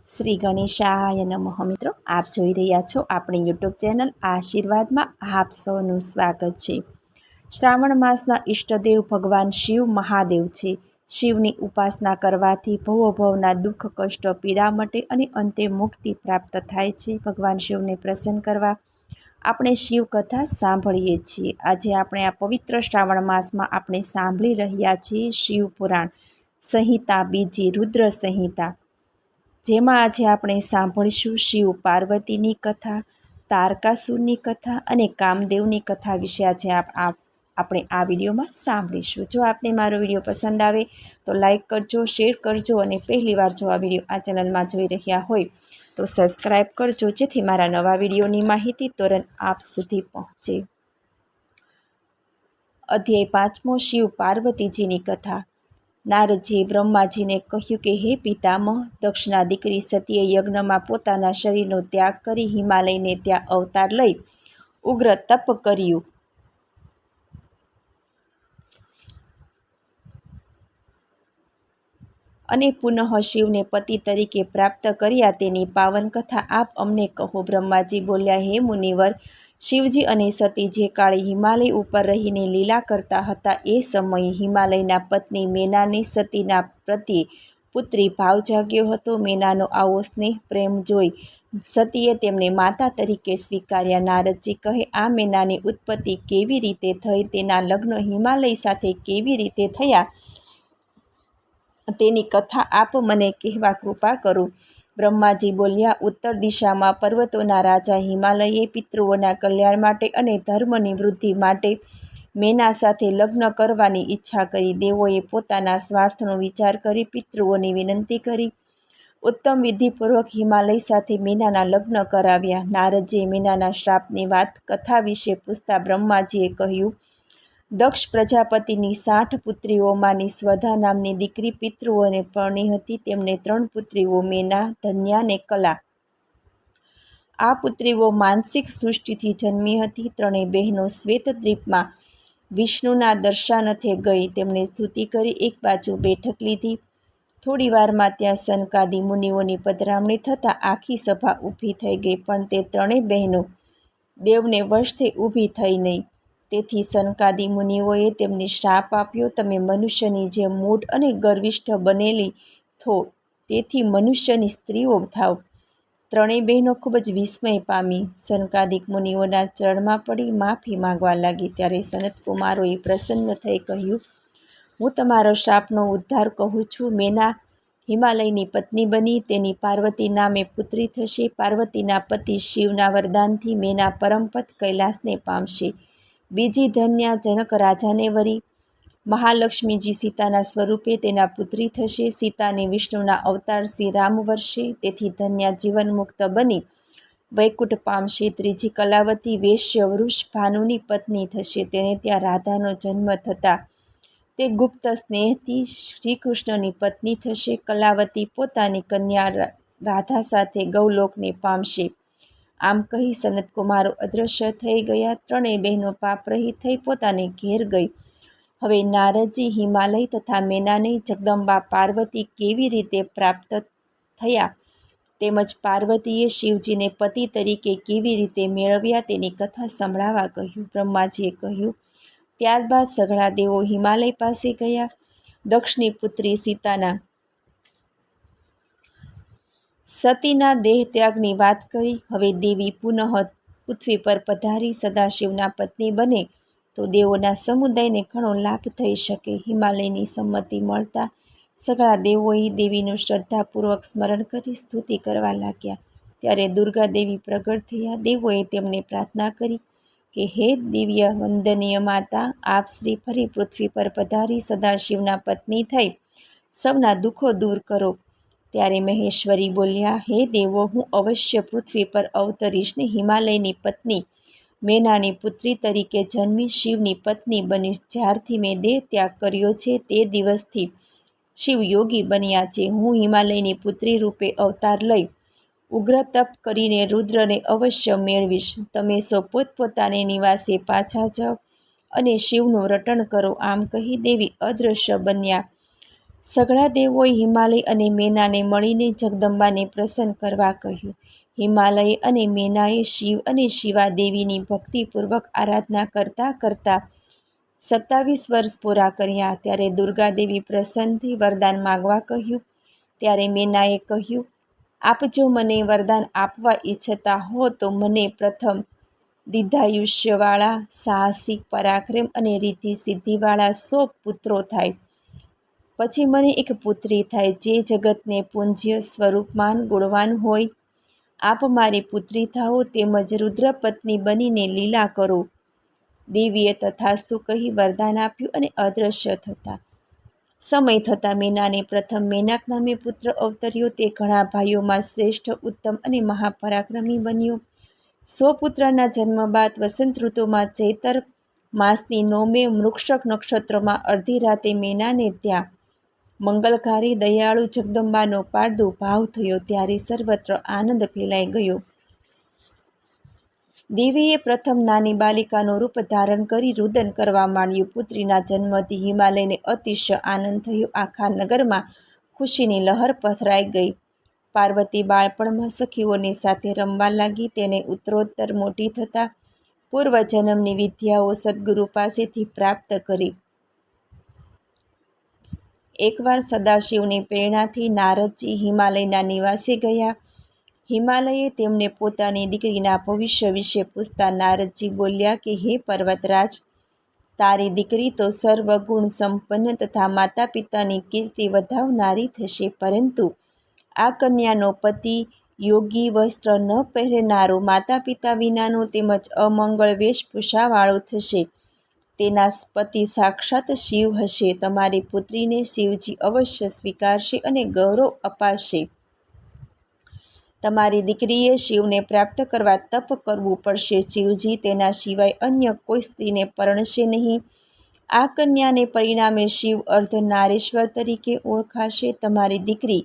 શ્રી ગણેશાય નમઃ મિત્રો, આપ જોઈ રહ્યા છો આપણી યુટ્યુબ ચેનલ આશીર્વાદમાં આપ સૌનું સ્વાગત છે। શ્રાવણ માસના ઈષ્ટદેવ ભગવાન શિવ મહાદેવ છે। શિવની ઉપાસના કરવાથી ભવોભવના દુઃખ કષ્ટ પીડા મટે અને અંતે મુક્તિ પ્રાપ્ત થાય છે। ભગવાન શિવને પ્રસન્ન કરવા આપણે શિવ કથા સાંભળીએ છીએ। આજે આપણે આ પવિત્ર શ્રાવણ માસમાં આપણે સાંભળી રહ્યા છીએ શિવ પુરાણ સંહિતા બીજી રુદ્ર સંહિતા, જેમાં આજે આપણે સાંભળીશું શિવ પાર્વતીની કથા, તારકાસુરની કથા અને કામદેવની કથા વિશે આજે આપણે આ વિડીયોમાં સાંભળીશું। જો આપને મારો વિડીયો પસંદ આવે તો લાઈક કરજો, શેર કરજો અને પહેલીવાર જો આ વિડીયો આ ચેનલમાં જોઈ રહ્યા હોય તો સબસ્ક્રાઈબ કરજો, જેથી મારા નવા વિડીયોની માહિતી તુરંત આપ સુધી પહોંચે। અધ્યાય 5મો, શિવ પાર્વતીજીની કથા। નારદજીએ બ્રહ્માજીને કહ્યું કે હે પિતામહ, દક્ષના દીકરી સતીએ યજ્ઞમાં પોતાના શરીરનો ત્યાગ કરી હિમાલયને ત્યાં અવતાર લઈ ઉગ્ર તપ કર્યું અને પુનઃ શિવને પતિ તરીકે પ્રાપ્ત કર્યા, તેની પાવન કથા આપ અમને કહો। બ્રહ્માજી બોલ્યા, હે મુનિવર, શિવજી અને સતી જે કાળે હિમાલય ઉપર રહીને લીલા કરતા હતા, એ સમયે હિમાલયના પત્ની મેનાને સતીના પ્રત્યે પુત્રી ભાવ જાગ્યો હતો। મેનાનો આવો સ્નેહ પ્રેમ જોઈ સતીએ તેમને માતા તરીકે સ્વીકાર્યા। નારદજી કહે, આ મેનાની ઉત્પત્તિ કેવી રીતે થઈ, તેના લગ્ન હિમાલય સાથે કેવી રીતે થયા, તેની કથા આપ મને કહેવા કૃપા કરો। બ્રહ્માજી બોલ્યા, ઉત્તર દિશામાં પર્વતોના રાજા હિમાલયે પિતૃઓના કલ્યાણ માટે અને ધર્મની વૃદ્ધિ માટે મેના સાથે લગ્ન કરવાની ઈચ્છા કરી। દેવોએ પોતાના સ્વાર્થનો વિચાર કરી પિતૃઓની વિનંતી કરી ઉત્તમ વિધિપૂર્વક હિમાલય સાથે મેનાના લગ્ન કરાવ્યા। નારદજીએ મેનાના શ્રાપની વાત કથા વિશે પૂછતા બ્રહ્માજીએ કહ્યું, દક્ષ પ્રજાપતિની 60 પુત્રીઓમાંની સ્વધા નામની દીકરી પિતૃઓને પરણી હતી। તેમને 3 પુત્રીઓ મેના, ધન્યા ને કલા। આ પુત્રીઓ માનસિક સૃષ્ટિથી જન્મી હતી। ત્રણેય બહેનો શ્વેતદ્વીપમાં વિષ્ણુના દર્શાનથે ગઈ, તેમણે સ્તુતિ કરી એક બાજુ બેઠક લીધી। થોડી વારમાં ત્યાં સનકાદી મુનિઓની પધરામણી થતાં આખી સભા ઊભી થઈ ગઈ, પણ તે ત્રણેય બહેનો દેવને વશથી ઊભી થઈ નહીં। તેથી સનકાદી મુનિઓએ તેમને શ્રાપ આપ્યો, તમે મનુષ્યની જેમ મૂઢ અને ગર્વિષ્ઠ બનેલી થો, તેથી મનુષ્યની સ્ત્રીઓ થાવ। ત્રણેય બહેનો ખૂબ જ વિસ્મય પામી, સનકાદિક મુનિઓના ચરણમાં પડી માફી માંગવા લાગી। ત્યારે સનતકુમારોએ પ્રસન્ન થઈ કહ્યું, હું તમારો શ્રાપનો ઉદ્ધાર કહું છું। મેના હિમાલયની પત્ની બની, તેની પાર્વતી નામે પુત્રી થશે। પાર્વતીના પતિ શિવના વરદાનથી મેના પરમપદ કૈલાસને પામશે। બીજી ધન્યા જનક રાજાને વરી, મહાલક્ષ્મીજી સીતાના સ્વરૂપે તેના પુત્રી થશે। સીતાને વિષ્ણુના અવતાર શ્રી રામ વરસે, તેથી ધન્યા જીવન મુક્ત બની વૈકુંઠ પામશે। ત્રીજી કલાવતી વેશ્ય વૃષ ભાનુની પત્ની થશે, તેને ત્યાં રાધાનો જન્મ થતાં તે ગુપ્ત સ્નેહથી શ્રીકૃષ્ણની પત્ની થશે। કલાવતી પોતાની કન્યા રાધા સાથે ગૌલોકને પામશે। આમ કહી સનતકુમારો અદૃશ્ય થઈ ગયા। ત્રણેય બહેનો પાપરહિત થઈ પોતાને ઘેર ગઈ। હવે નારદજી હિમાલય તથા મેનાને જગદંબા પાર્વતી કેવી રીતે પ્રાપ્ત થયા, તેમજ પાર્વતીએ શિવજીને પતિ તરીકે કેવી રીતે મેળવ્યા, તેની કથા સંભળાવવા કહ્યું। બ્રહ્માજીએ કહ્યું, ત્યારબાદ સઘળા દેવો હિમાલય પાસે ગયા, દક્ષની પુત્રી સતીના દેહ ત્યાગની વાત કરી। હવે દેવી પુનઃ પૃથ્વી પર પધારી સદાશિવના પત્ની બને તો દેવોના સમુદાયને ઘણો લાભ થઈ શકે। હિમાલયની સંમતિ મળતા સઘળા દેવોએ દેવીનું શ્રદ્ધાપૂર્વક સ્મરણ કરી સ્તુતિ કરવા લાગ્યા। ત્યારે દુર્ગા દેવી પ્રગટ થયા। દેવોએ તેમને પ્રાર્થના કરી કે હે દિવ્ય વંદનીય માતા, આપ શ્રી ફરી પૃથ્વી પર પધારી સદાશિવના પત્ની થઈ સૌના દુઃખો દૂર કરો। ત્યારે મહેશ્વરી બોલ્યા, હે દેવો, હું અવશ્ય પૃથ્વી પર અવતરીશ ને હિમાલયની પત્ની મેનાની પુત્રી તરીકે જન્મી શિવની પત્ની બનીશ। જ્યારથી મેં દેહ ત્યાગ કર્યો છે તે દિવસથી શિવ યોગી બન્યા છે। હું હિમાલયની પુત્રી રૂપે અવતાર લઈ ઉગ્ર તપ કરીને રુદ્રને અવશ્ય મેળવીશ। તમે સૌ પોતપોતાને નિવાસે પાછા જાઓ અને શિવનું રટણ કરો। આમ કહી દેવી અદૃશ્ય બન્યા। સઘળા દેવોએ હિમાલય અને મેનાને મળીને જગદંબાને પ્રસન્ન કરવા કહ્યું. હિમાલય અને મેનાએ શિવ અને શિવા દેવીની ભક્તિપૂર્વક આરાધના કરતાં કરતાં 27 વર્ષ પૂરા કર્યા. ત્યારે દુર્ગાદેવી પ્રસન્નથી વરદાન માગવા કહ્યું. ત્યારે મેનાએ કહ્યું, આપ જો મને વરદાન આપવા ઈચ્છતા હો તો મને પ્રથમ દીર્ઘાયુષ્યવાળા, સાહસિક, પરાક્રમ અને રિદ્ધિ સિદ્ધિવાળા 100 પુત્રો થાય. પછી મને એક પુત્રી થાય જે જગતને પૂજ્ય, સ્વરૂપમાન, ગુણવાન હોય. આપ મારી પુત્રી થાઓ તેમજ રુદ્રપત્ની બનીને લીલા કરો. દેવીએ તથાસ્તુ કહી વરદાન આપ્યું અને અદૃશ્ય થતા. સમય થતાં મેનાને પ્રથમ મેનાક નામે પુત્ર અવતર્યો. તે ઘણા ભાઈઓમાં શ્રેષ્ઠ, ઉત્તમ અને મહાપરાક્રમી બન્યો. 100 પુત્રના જન્મ બાદ વસંત ઋતુમાં ચૈત્ર માસની 9મે મૃગશક નક્ષત્રમાં અડધી રાતે મેનાને ત્યાં મંગલકારી દયાળુ જગદંબાનો પ્રાદુર્ભાવ થયો. ત્યારે સર્વત્ર આનંદ ફેલાઈ ગયો. દેવીએ પ્રથમ નાની બાલિકાનું રૂપ ધારણ કરી રુદન કરવા માંડ્યું. પુત્રીના જન્મથી હિમાલયને અતિશય આનંદ થયો. આખા નગરમાં ખુશીની લહેર પથરાઈ ગઈ. પાર્વતી બાળપણમાં સખીઓની સાથે રમવા લાગી. તેને ઉત્તરોત્તર મોટી થતાં પૂર્વજન્મની વિદ્યાઓ સદ્ગુરુ પાસેથી પ્રાપ્ત કરી. એકવાર સદાશિવની પ્રેરણાથી નારદજી હિમાલયના નિવાસે ગયા. હિમાલયે તેમને પોતાની દીકરીના ભવિષ્ય વિશે પૂછતા નારદજી બોલ્યા કે હે પર્વતરાજ, તારી દીકરી તો સર્વગુણ સંપન્ન તથા માતા પિતાની કીર્તિ વધાવનારી થશે, પરંતુ આ કન્યાનો પતિ યોગી, વસ્ત્ર ન પહેરનારો, માતા પિતા વિનાનો તેમજ અમંગળ વેશભૂષાવાળો થશે. તેના પતિ સાક્ષાત શિવ હશે. તમારી પુત્રીને શિવજી અવશ્ય સ્વીકારશે અને ગૌરવ અપાવશે. તમારી દીકરીએ શિવને પ્રાપ્ત કરવા તપ કરવું પડશે. શિવજી તેના સિવાય અન્ય કોઈ સ્ત્રીને પરણશે નહીં. આ કન્યાને પરિણામે શિવ અર્ધનારીશ્વર તરીકે ઓળખાશે. તમારી દીકરી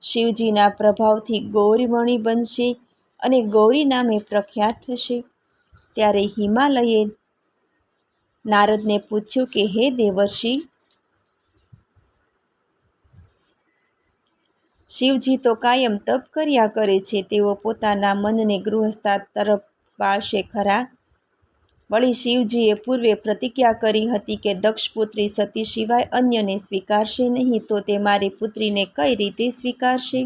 શિવજીના પ્રભાવથી ગૌરીમણી બનશે અને ગૌરી નામે પ્રખ્યાત થશે. ત્યારે હિમાલયે નારદને પૂછ્યું કે હે દેવર્ષિ, શિવજી તો કાયમ તપ કર્યા કરે છે. તેઓ પોતાના મનને ગૃહસ્થા તરફ વાળશે ખરા? વળી શિવજીએ પૂર્વે પ્રતિજ્ઞા કરી હતી કે દક્ષપુત્રી સતી સિવાય અન્યને સ્વીકારશે નહીં, તો તે મારી પુત્રીને કઈ રીતે સ્વીકારશે?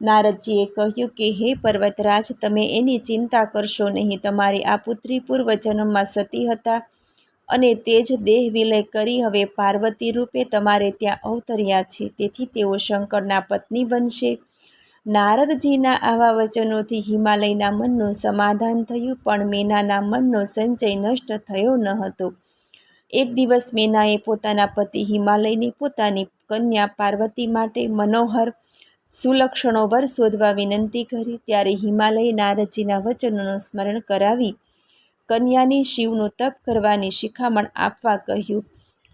નારદજીએ કહ્યું કે હે પર્વતરાજ, તમે એની ચિંતા કરશો નહીં. તમારી આ પુત્રી પૂર્વજન્મમાં સતી હતા અને તે જ દેહ વિલય કરી હવે પાર્વતી રૂપે તમારે ત્યાં અવતર્યા છે. તેથી તેઓ શંકરના પત્ની બનશે. નારદજીના આવા વચનોથી હિમાલયના મનનું સમાધાન થયું, પણ મેનાના મનનો સંચય નષ્ટ થયો ન હતો. એક દિવસ મેનાએ પોતાના પતિ હિમાલયને પોતાની કન્યા પાર્વતી માટે મનોહર સુલક્ષણો વર શોધવા વિનંતી કરી. ત્યારે હિમાલયે નારદજીના વચનોનું સ્મરણ કરાવી કન્યાને શિવનું તપ કરવાની શિખામણ આપવા કહ્યું.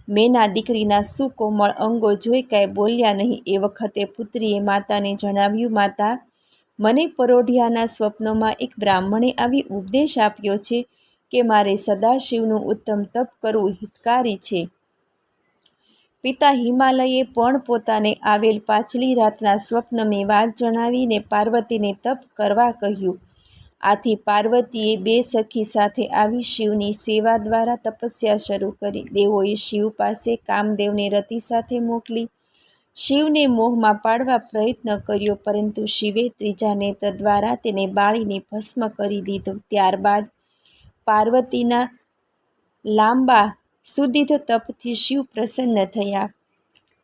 મેના દીકરીના સુકોમળ અંગો જોઈ કાંઈ બોલ્યા નહીં. એ વખતે પુત્રીએ માતાને જણાવ્યું, માતા, મને પરોઢિયાના સ્વપ્નોમાં એક બ્રાહ્મણે આવી ઉપદેશ આપ્યો છે કે મારે સદાશિવનું ઉત્તમ તપ કરવું હિતકારી છે. પિતા હિમાલયે પણ પોતાને આવેલ પાછલી રાતના સ્વપ્નની વાત જણાવીને પાર્વતીને તપ કરવા કહ્યું. આથી પાર્વતીએ 2 સખી સાથે આવી શિવની સેવા દ્વારા તપસ્યા શરૂ કરી. દેવોએ શિવ પાસે કામદેવને રતિ સાથે મોકલી શિવને મોહમાં પાડવા પ્રયત્ન કર્યો, પરંતુ શિવે ત્રીજા નેત્ર દ્વારા તેને બાળીને ભસ્મ કરી દીધો. ત્યારબાદ પાર્વતીના લાંબા સુદીર્ઘ તપથી શિવ પ્રસન્ન થયા.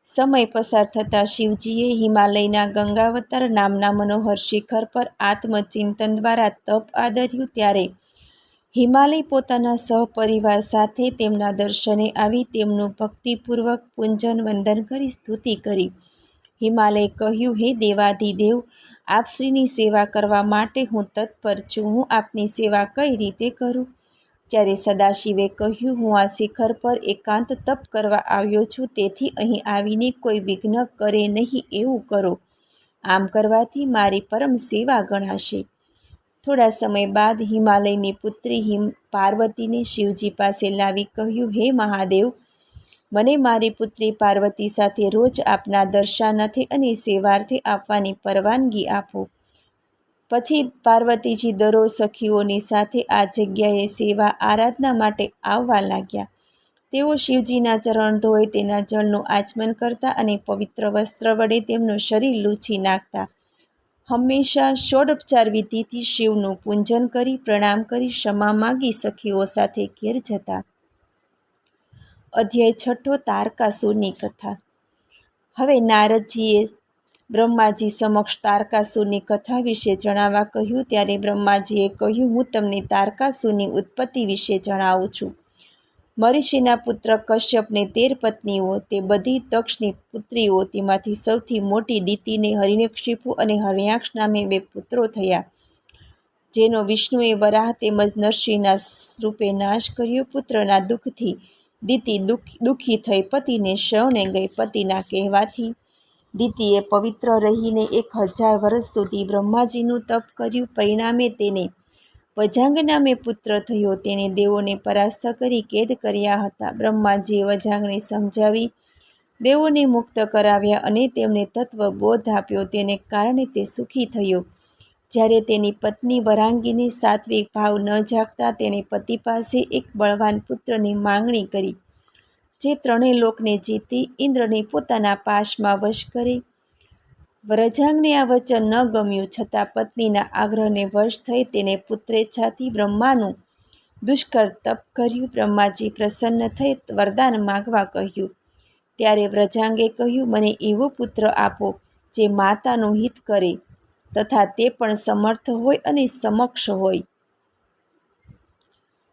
સમય પસાર થતાં શિવજીએ હિમાલયના ગંગાવતાર નામના મનોહર શિખર પર આત્મચિંતન દ્વારા તપ આદર્યું. ત્યારે હિમાલય પોતાના સહપરિવાર સાથે તેમના દર્શને આવી તેમનું ભક્તિપૂર્વક પૂજન વંદન કરી સ્તુતિ કરી. હિમાલયે કહ્યું, હે દેવાધિદેવ, આપ શ્રીની સેવા કરવા માટે હું તત્પર છું. હું આપની સેવા કઈ રીતે કરું? ત્યારે સદાશિવે કહ્યું, હું આ શિખર પર એકાંત તપ કરવા આવ્યો છું, તેથી અહીં આવીને કોઈ વિઘ્ન કરે નહીં એવું કરો. આમ કરવાથી મારી પરમ સેવા ગણાશે. થોડા સમય બાદ હિમાલયની પુત્રી પાર્વતીને શિવજી પાસે લાવી કહ્યું, હે મહાદેવ, મને મારી પુત્રી પાર્વતી સાથે રોજ આપના દર્શનાર્થે અને સેવાર્થે આપવાની પરવાનગી આપો. પછી પાર્વતીજી દરરોજ સખીઓની સાથે આ જગ્યાએ સેવા આરાધના માટે આવવા લાગ્યા. તેઓ શિવજીના ચરણ ધોઈ તેના જળનું આચમન કરતા અને પવિત્ર વસ્ત્ર વડે તેમનું શરીર લૂછી નાખતા. હંમેશા ષોડોપચાર વિધિથી શિવનું પૂજન કરી પ્રણામ કરી ક્ષમા માગી સખીઓ સાથે ઘેર જતા. અધ્યાય 6 તારકાસુરની કથા. હવે નારદજીએ બ્રહ્માજી સમક્ષ તારકાસુરની કથા વિશે જણાવવા કહ્યું. ત્યારે બ્રહ્માજીએ કહ્યું, હું તમને તારકાસુરની ઉત્પત્તિ વિશે જણાવું છું. મરીચીના પુત્ર કશ્યપને 13 પત્નીઓ, તે બધી દક્ષની પુત્રીઓ. તેમાંથી સૌથી મોટી દિતિને હિરણ્યકશિપુ અને હરણ્યાક્ષ નામે 2 પુત્રો થયા, જેનો વિષ્ણુએ વરાહ તેમજ નરસિંહના રૂપે નાશ કર્યો. પુત્રના દુઃખથી દિતિ દુઃખી થઈ પતિને શરણે ગઈ. પતિના કહેવાથી દિતિએ પવિત્ર રહીને 1000 વર્ષ સુધી બ્રહ્માજીનું તપ કર્યું. પરિણામે તેને વજાંગ નામે પુત્ર થયો. તેને દેવોને પરાસ્ત કરી કેદ કર્યા હતા. બ્રહ્માજીએ વજાંગને સમજાવી દેવોને મુક્ત કરાવ્યા અને તેમને તત્વબોધ આપ્યો. તેને કારણે તે સુખી થયો. જ્યારે તેની પત્ની વરાંગીને સાત્વિક ભાવ ન જાગતા તેણે પતિ પાસે એક બળવાન પુત્રની માંગણી કરી, જે 3 લોકને જીતી ઇન્દ્રને પોતાના પાશમાં વશ કરે. વરજાંગને આ વચન ન ગમ્યું, છતાં પત્નીના આગ્રહને વશ થઈ તેને પુત્રેચ્છાથી બ્રહ્માનું દુષ્કર તપ કર્યું. બ્રહ્માજી પ્રસન્ન થઈ વરદાન માગવા કહ્યું. ત્યારે વ્રજાંગે કહ્યું, મને એવો પુત્ર આપો જે માતાનું હિત કરે તથા તે પણ સમર્થ હોય અને સમક્ષ હોય.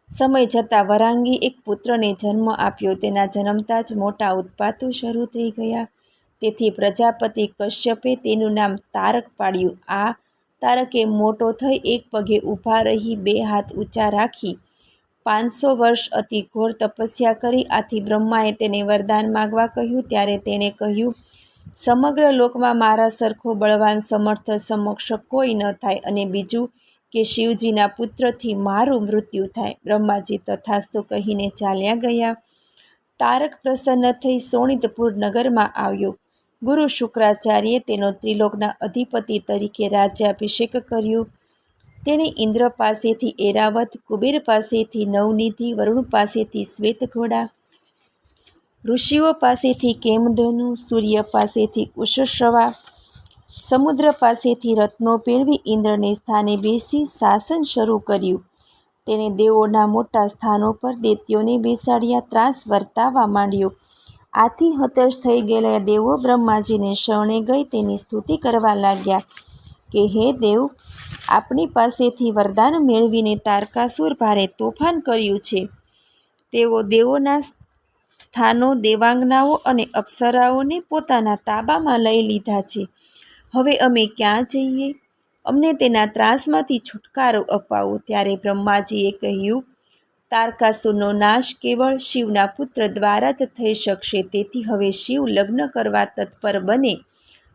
સમય જતાં વરાંગી એક પુત્રને જન્મ આપ્યો. તેના જન્મતા જ મોટા ઉત્પાતો શરૂ થઈ ગયા. તેથી પ્રજાપતિ કશ્યપે તેનું નામ તારક પાડ્યું. આ તારકે મોટો થઈ 1 પગે ઊભા રહી 2 હાથ ઊંચા રાખી 500 વર્ષ અતિ ઘોર તપસ્યા કરી. આથી બ્રહ્માએ તેને વરદાન માગવા કહ્યું. ત્યારે તેણે કહ્યું, સમગ્ર લોકમાં મારા સરખો બળવાન સમર્થ સમક્ષ કોઈ ન થાય, અને બીજું કે શિવજીના પુત્રથી મારું મૃત્યુ થાય. બ્રહ્માજી તથાસ્તુ કહીને ચાલ્યા ગયા. તારક પ્રસન્ન થઈ શોણિતપુર નગરમાં આવ્યો. ગુરુ શુક્રાચાર્યે તેનો ત્રિલોકના અધિપતિ તરીકે રાજ્યાભિષેક કર્યો. તેણે ઇન્દ્ર પાસેથી એરાવત, કુબેર પાસેથી નવનિધિ, વરુણ પાસેથી શ્વેત ઘોડા, ઋષિઓ પાસેથી કેમધેનુ, સૂર્ય પાસેથી ઉષશ્રવા, સમુદ્ર પાસેથી રત્નો પેળવી ઇન્દ્રને સ્થાને બેસી શાસન શરૂ કર્યું. તેણે દેવોના મોટા સ્થાનો પર દૈત્યોને બેસાડ્યા, ત્રાસ વર્તાવવા માંડ્યો. આથી હતાશ થઈ ગયેલા દેવો બ્રહ્માજીને શરણે ગઈ તેની સ્તુતિ કરવા લાગ્યા કે, હે દેવ, આપણી પાસેથી વરદાન મેળવીને તારકાસુર ભારે તોફાન કર્યું છે. તેઓ દેવોના સ્થાનો, દેવાંગનાઓ અને અપ્સરાઓને પોતાના તાબામાં લઈ લીધા છે. હવે અમે ક્યાં જઈએ? અમને તેના ત્રાસમાંથી છુટકારો અપાવો. ત્યારે બ્રહ્માજીએ કહ્યું, તારકાસુરનો નાશ કેવળ શિવના પુત્ર દ્વારા જ થઈ શકશે. તેથી હવે શિવ લગ્ન કરવા તત્પર બને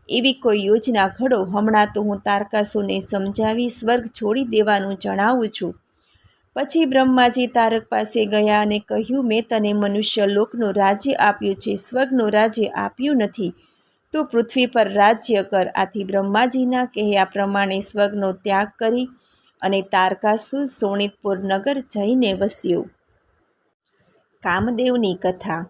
એવી કોઈ યોજના ઘડો. હમણાં તો હું તારકાસુરને સમજાવી સ્વર્ગ છોડી દેવાનું જણાવું છું. પછી બ્રહ્માજી તારક પાસે ગયા અને કહ્યું, મેં તને મનુષ્ય લોકનું રાજ્ય આપ્યું છે, સ્વર્ગનું રાજ્ય આપ્યું નથી. તું પૃથ્વી પર રાજ્ય કર. આથી બ્રહ્માજીના કહ્યા પ્રમાણે સ્વર્ગનો ત્યાગ કરી અને તારકાસુર શોણિતપુર નગર જઈને વસ્યો. કામદેવની કથા.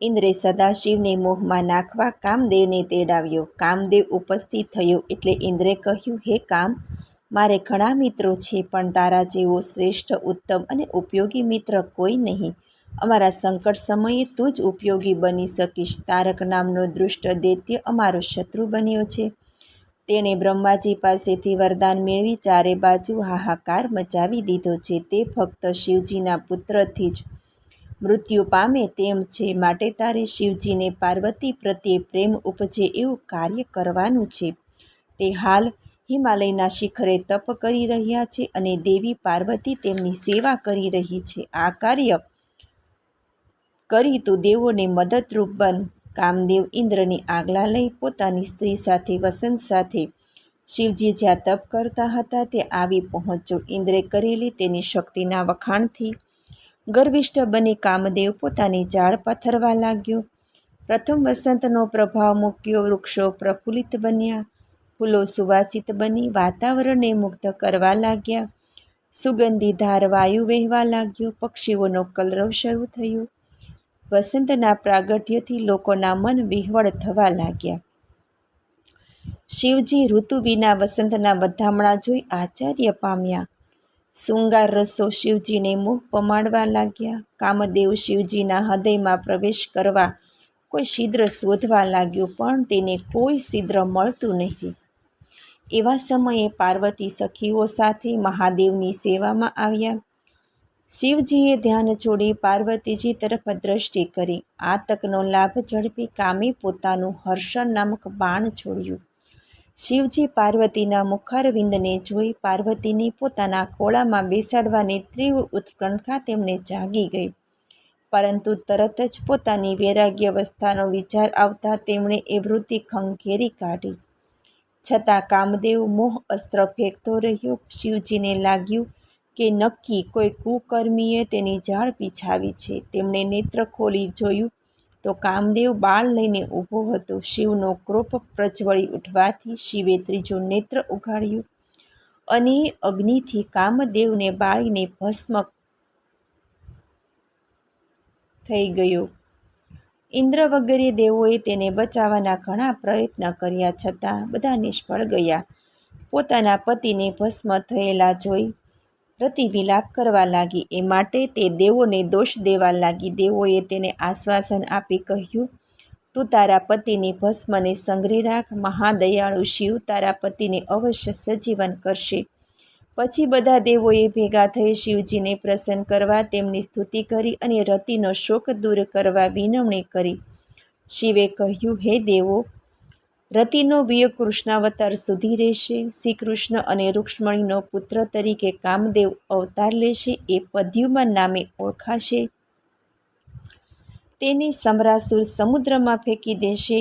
ઇન્દ્રે સદાશિવને મોહમાં નાખવા કામદેવને તેડાવ્યો. કામદેવ ઉપસ્થિત થયો એટલે ઇન્દ્રે કહ્યું, હે કામ, મારે ઘણા મિત્રો છે, પણ તારા જેવો શ્રેષ્ઠ, ઉત્તમ અને ઉપયોગી મિત્ર કોઈ નહીં. અમારા સંકટ સમયે તું જ ઉપયોગી બની શકીશ. તારક નામનો દુષ્ટ દૈત્ય અમારો શત્રુ બન્યો છે. તેણે બ્રહ્માજી પાસેથી વરદાન મેળવી ચારે બાજુ હાહાકાર મચાવી દીધો છે. તે ફક્ત શિવજીના પુત્રથી જ મૃત્યુ પામે તેમ છે. માટે તારે શિવજીને પાર્વતી પ્રત્યે પ્રેમ ઉપજે એવું કાર્ય કરવાનું છે. તે હાલ હિમાલયના શિખરે તપ કરી રહ્યા છે અને દેવી પાર્વતી તેમની સેવા કરી રહી છે. આ કાર્ય કરી તું દેવોને મદદરૂપ બન. કામદેવ ઇન્દ્રની આજ્ઞા લઈ પોતાની સ્ત્રી સાથે વસંત સાથે શિવજી જ્યાં તપ કરતા હતા તે આવી પહોંચ્યો. ઇન્દ્રે કરેલી તેની શક્તિના વખાણથી ગર્વિષ્ઠ બની કામદેવ પોતાની જાળ પથરવા લાગ્યો. પ્રથમ વસંતનો પ્રભાવ મૂક્યો. વૃક્ષો પ્રફુલ્લિત બન્યા, ફૂલો સુવાસિત બની વાતાવરણને મુગ્ધ કરવા લાગ્યા. સુગંધીધાર વાયુ વહેવા લાગ્યો. પક્ષીઓનો કલરવ શરૂ થયો. વસંતના પ્રાગટ્યથી લોકોના મન વિહવળ થવા લાગ્યા. શિવજી ઋતુ વિના વસંતના વધામણા જોઈ આશ્ચર્ય પામ્યા. શૃંગાર રસો શિવજીને મોહ પમાડવા લાગ્યા. કામદેવ શિવજીના હૃદયમાં પ્રવેશ કરવા કોઈ છિદ્ર શોધવા લાગ્યો, પણ તેને કોઈ છિદ્ર મળતું નહીં. એવા સમયે પાર્વતી સખીઓ સાથે મહાદેવની સેવામાં આવ્યા. શિવજીએ ધ્યાન છોડી પાર્વતીજી તરફ દ્રષ્ટિ કરી. આ તકનો લાભ ઝડપી કામે પોતાનું હર્ષણ નામક બાણ છોડ્યું. શિવજી પાર્વતીના મુખારવિંદને જોઈ પાર્વતીને પોતાના ખોળામાં બેસાડવાની તીવ્ર ઉત્કંઠા તેમને જાગી ગઈ. પરંતુ તરત જ પોતાની વૈરાગ્યાવસ્થાનો વિચાર આવતા તેમણે એ વૃત્તિ ખંખેરી કાઢી. છતાં કામદેવ મોહ અસ્ત્ર ફેંકતો રહ્યો. શિવજીને લાગ્યું કે નક્કી કોઈ કુકર્મીએ તેની જાળ બિછાવી છે. તેમણે નેત્ર ખોલી જોયું તો કામદેવ બાળ લઈને ઊભો હતો. શિવનો ક્રોધ પ્રજ્વળી ઉઠવાથી શિવે ત્રીજું નેત્ર ઉઘાડ્યું અને અગ્નિથી કામદેવને બાળીને ભસ્મ થઈ ગયો. ઇન્દ્ર વગેરે દેવોએ તેને બચાવવાના ઘણા પ્રયત્ન કર્યા, છતાં બધા નિષ્ફળ ગયા. પોતાના પતિને ભસ્મ થયેલા જોઈ રતિ વિલાપ કરવા લાગી. એ માટે તે દેવોને દોષ દેવા લાગી. દેવોએ તેને આશ્વાસન આપી કહ્યું, તું તારા પતિની ભસ્મને સંગ્રહી રાખ. મહાદયાળુ શિવ તારા પતિને અવશ્ય સજીવન કરશે. પછી બધા દેવોએ ભેગા થઈ શિવજીને પ્રસન્ન કરવા તેમની સ્તુતિ કરી અને રતિનો શોક દૂર કરવા વિનવણી કરી. શિવે કહ્યું, હે દેવો, રતિનો વિયોગ કૃષ્ણાવતાર સુધી રહેશે. શ્રી કૃષ્ણ અને રૂક્ષ્મણીનો પુત્ર તરીકે કામદેવ અવતાર લેશે. એ પ્રદ્યુમન નામે ઓળખાશે. તેને સમરાસુર સમુદ્રમાં ફેંકી દેશે.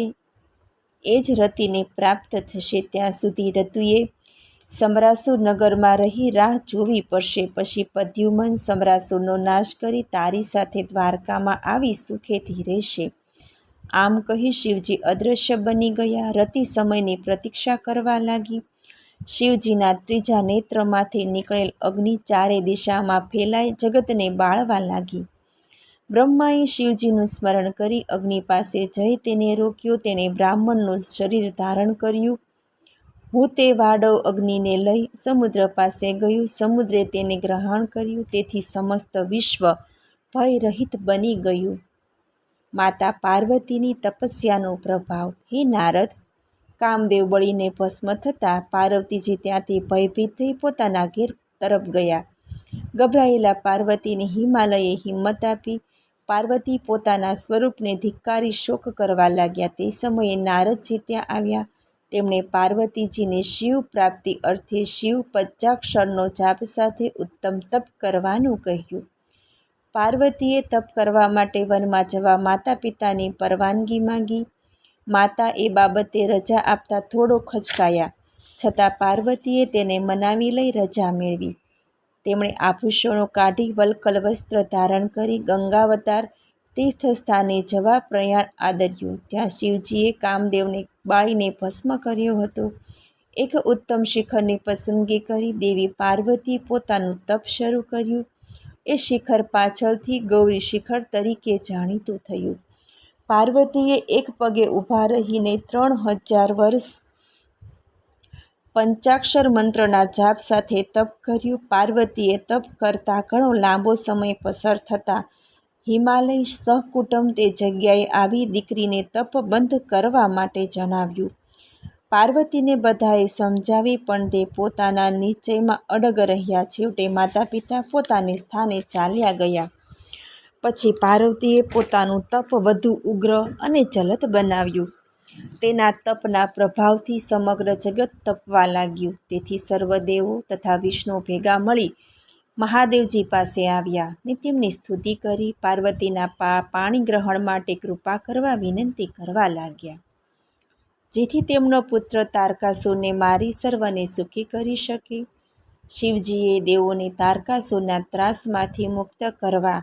એ જ રતિને પ્રાપ્ત થશે. ત્યાં સુધી રતિએ સમરાસુર નગરમાં રહી રાહ જોવી પડશે. પછી પ્રદ્યુમન સમરાસુરનો નાશ કરી તારી સાથે દ્વારકામાં આવી સુખેથી રહેશે. આમ કહી શિવજી અદૃશ્ય બની ગયા. રતિ સમયની પ્રતીક્ષા કરવા લાગી. શિવજીના ત્રીજા નેત્રમાંથી નીકળેલ અગ્નિ ચારે દિશામાં ફેલાઈ જગતને બાળવા લાગી. બ્રહ્માએ શિવજીનું સ્મરણ કરી અગ્નિ પાસે જઈ તેને રોક્યો. તેને બ્રાહ્મણનું શરીર ધારણ કર્યું. હું તે વાડવ અગ્નિને લઈ સમુદ્ર પાસે ગયું. સમુદ્રે તેને ગ્રહણ કર્યું. તેથી સમસ્ત વિશ્વ ભયરહિત બની ગયું. માતા પાર્વતીની તપસ્યાનો પ્રભાવ. હે નારદ, કામદેવ બળીને ભસ્મ થતાં પાર્વતીજી ત્યાંથી ભયભીત થઈ પોતાના ઘેર તરફ ગયા. ગભરાયેલા પાર્વતીને હિમાલયે હિંમત આપી. પાર્વતી પોતાના સ્વરૂપને ધિક્કારી શોક કરવા લાગ્યા. તે સમયે નારદજી ત્યાં આવ્યા. તેમણે પાર્વતીજીને શિવ પ્રાપ્તિ અર્થે શિવ પંચાક્ષરનો જાપ સાથે ઉત્તમ તપ કરવાનું કહ્યું. પાર્વતીએ તપ કરવા માટે વનમાં જવા માતા પિતાની પરવાનગી માંગી. માતા એ બાબતે રજા આપતા થોડો ખચકાયા, છતાં પાર્વતીએ તેને મનાવી લઈ રજા મેળવી. તેમણે આભૂષણો કાઢી વલ્કલ વસ્ત્ર ધારણ કરી ગંગાવતાર તીર્થસ્થાને જવા પ્રયાણ આદર્યું. ત્યાં શિવજીએ કામદેવને બાળીને ભસ્મ કર્યો હતો. એક ઉત્તમ શિખરની પસંદગી કરી દેવી પાર્વતી પોતાનું તપ શરૂ કર્યું. એ શિખર પાછળથી ગૌરી શિખર તરીકે જાણીતું થયું. પાર્વતીએ એક પગે ઊભા રહીને 3000 વર્ષ પંચાક્ષર મંત્રના જાપ સાથે તપ કર્યું. પાર્વતીએ તપ કરતાં ઘણો લાંબો સમય પસાર થતાં હિમાલય સહકુટુંબ તે જગ્યાએ આવી દીકરીને તપ બંધ કરવા માટે જણાવ્યું. પાર્વતીને બધાએ સમજાવી, પણ તે પોતાના નિશ્ચયમાં અડગ રહ્યા. છેવટે માતા પિતા પોતાને સ્થાને ચાલ્યા ગયા. પછી પાર્વતીએ પોતાનું તપ વધુ ઉગ્ર અને જલદ બનાવ્યું. તેના તપના પ્રભાવથી સમગ્ર જગત તપવા લાગ્યું. તેથી સર્વ દેવો તથા વિષ્ણુ ભેગા મળી મહાદેવજી પાસે આવ્યા ને તેમની સ્તુતિ કરી. પાર્વતીના પાણી ગ્રહણ માટે કૃપા કરવા વિનંતી કરવા લાગ્યા, જેથી તેમનો પુત્ર તારકાસુરને મારી સર્વને સુખી કરી શકે. શિવજીએ દેવોને તારકાસુરના ત્રાસમાંથી મુક્ત કરવા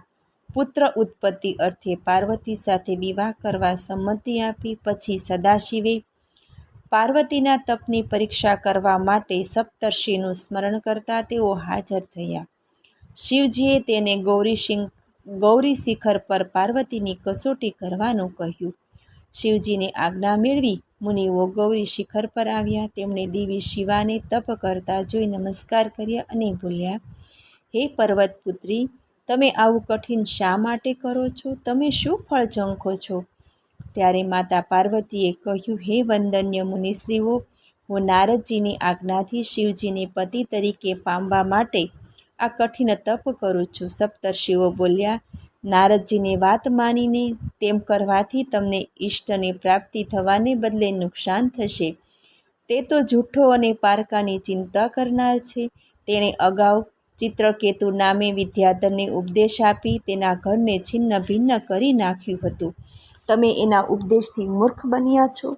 પુત્ર ઉત્પત્તિ અર્થે પાર્વતી સાથે વિવાહ કરવા સંમતિ આપી. પછી સદાશિવે પાર્વતીના તપની પરીક્ષા કરવા માટે સપ્તર્ષિનું સ્મરણ કરતા તેઓ હાજર થયા. શિવજીએ તેને ગૌરી શિખર પર પાર્વતીની કસોટી કરવાનું કહ્યું. શિવજીની આજ્ઞા મેળવી મુનિઓ ગૌરી શિખર પર આવ્યા. તેમણે દેવી શિવાને તપ કરતા જોઈ નમસ્કાર કર્યા અને બોલ્યા, હે પર્વતપુત્રી, તમે આવું કઠિન શા માટે કરો છો? તમે શું ફળ ઝંખો છો? ત્યારે માતા પાર્વતીએ કહ્યું, હે વંદન્ય મુનિશ્રીઓ, હું નારદજીની આજ્ઞાથી શિવજીને પતિ તરીકે પામવા માટે આ કઠિન તપ કરું છું. સપ્તર્ષિઓ બોલ્યા, નારદજીની વાત માનીને તેમ કરવાથી તમને ઈષ્ટની પ્રાપ્તિ થવાને બદલે નુકસાન થશે. તે તો જૂઠો અને પારકાની ચિંતા કરનાર છે. તેણે અગાઉ ચિત્રકેતુ નામે વિદ્યાધરને ઉપદેશ આપી તેના ઘરને છિન્ન ભિન્ન કરી નાખ્યું હતું. તમે એના ઉપદેશથી મૂર્ખ બન્યા છો.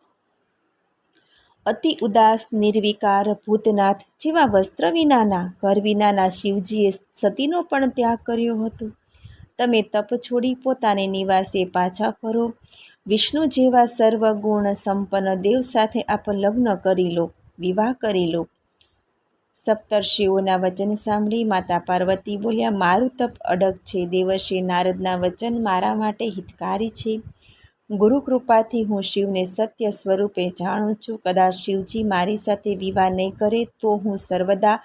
અતિ ઉદાસ, નિર્વિકાર, ભૂતનાથ જેવા વસ્ત્ર વિનાના, ઘર વિનાના શિવજીએ સતીનો પણ ત્યાગ કર્યો હતો. તમે તપ છોડી પોતાને નિવાસે પાછા ફરો. વિષ્ણુ જેવા સર્વગુણ સંપન્ન દેવ સાથે આપ લગ્ન કરી લો, વિવાહ કરી લો. સપ્તર્ષિઓના વચન સાંભળી માતા પાર્વતી બોલ્યા, મારું તપ અડગ છે. દેવર્ષિ નારદના વચન મારા માટે હિતકારી છે. ગુરુ કૃપાથી હું શિવને સત્ય સ્વરૂપે જાણું છું. કદાચ શિવજી મારી સાથે વિવાહ નહીં કરે તો હું સર્વદા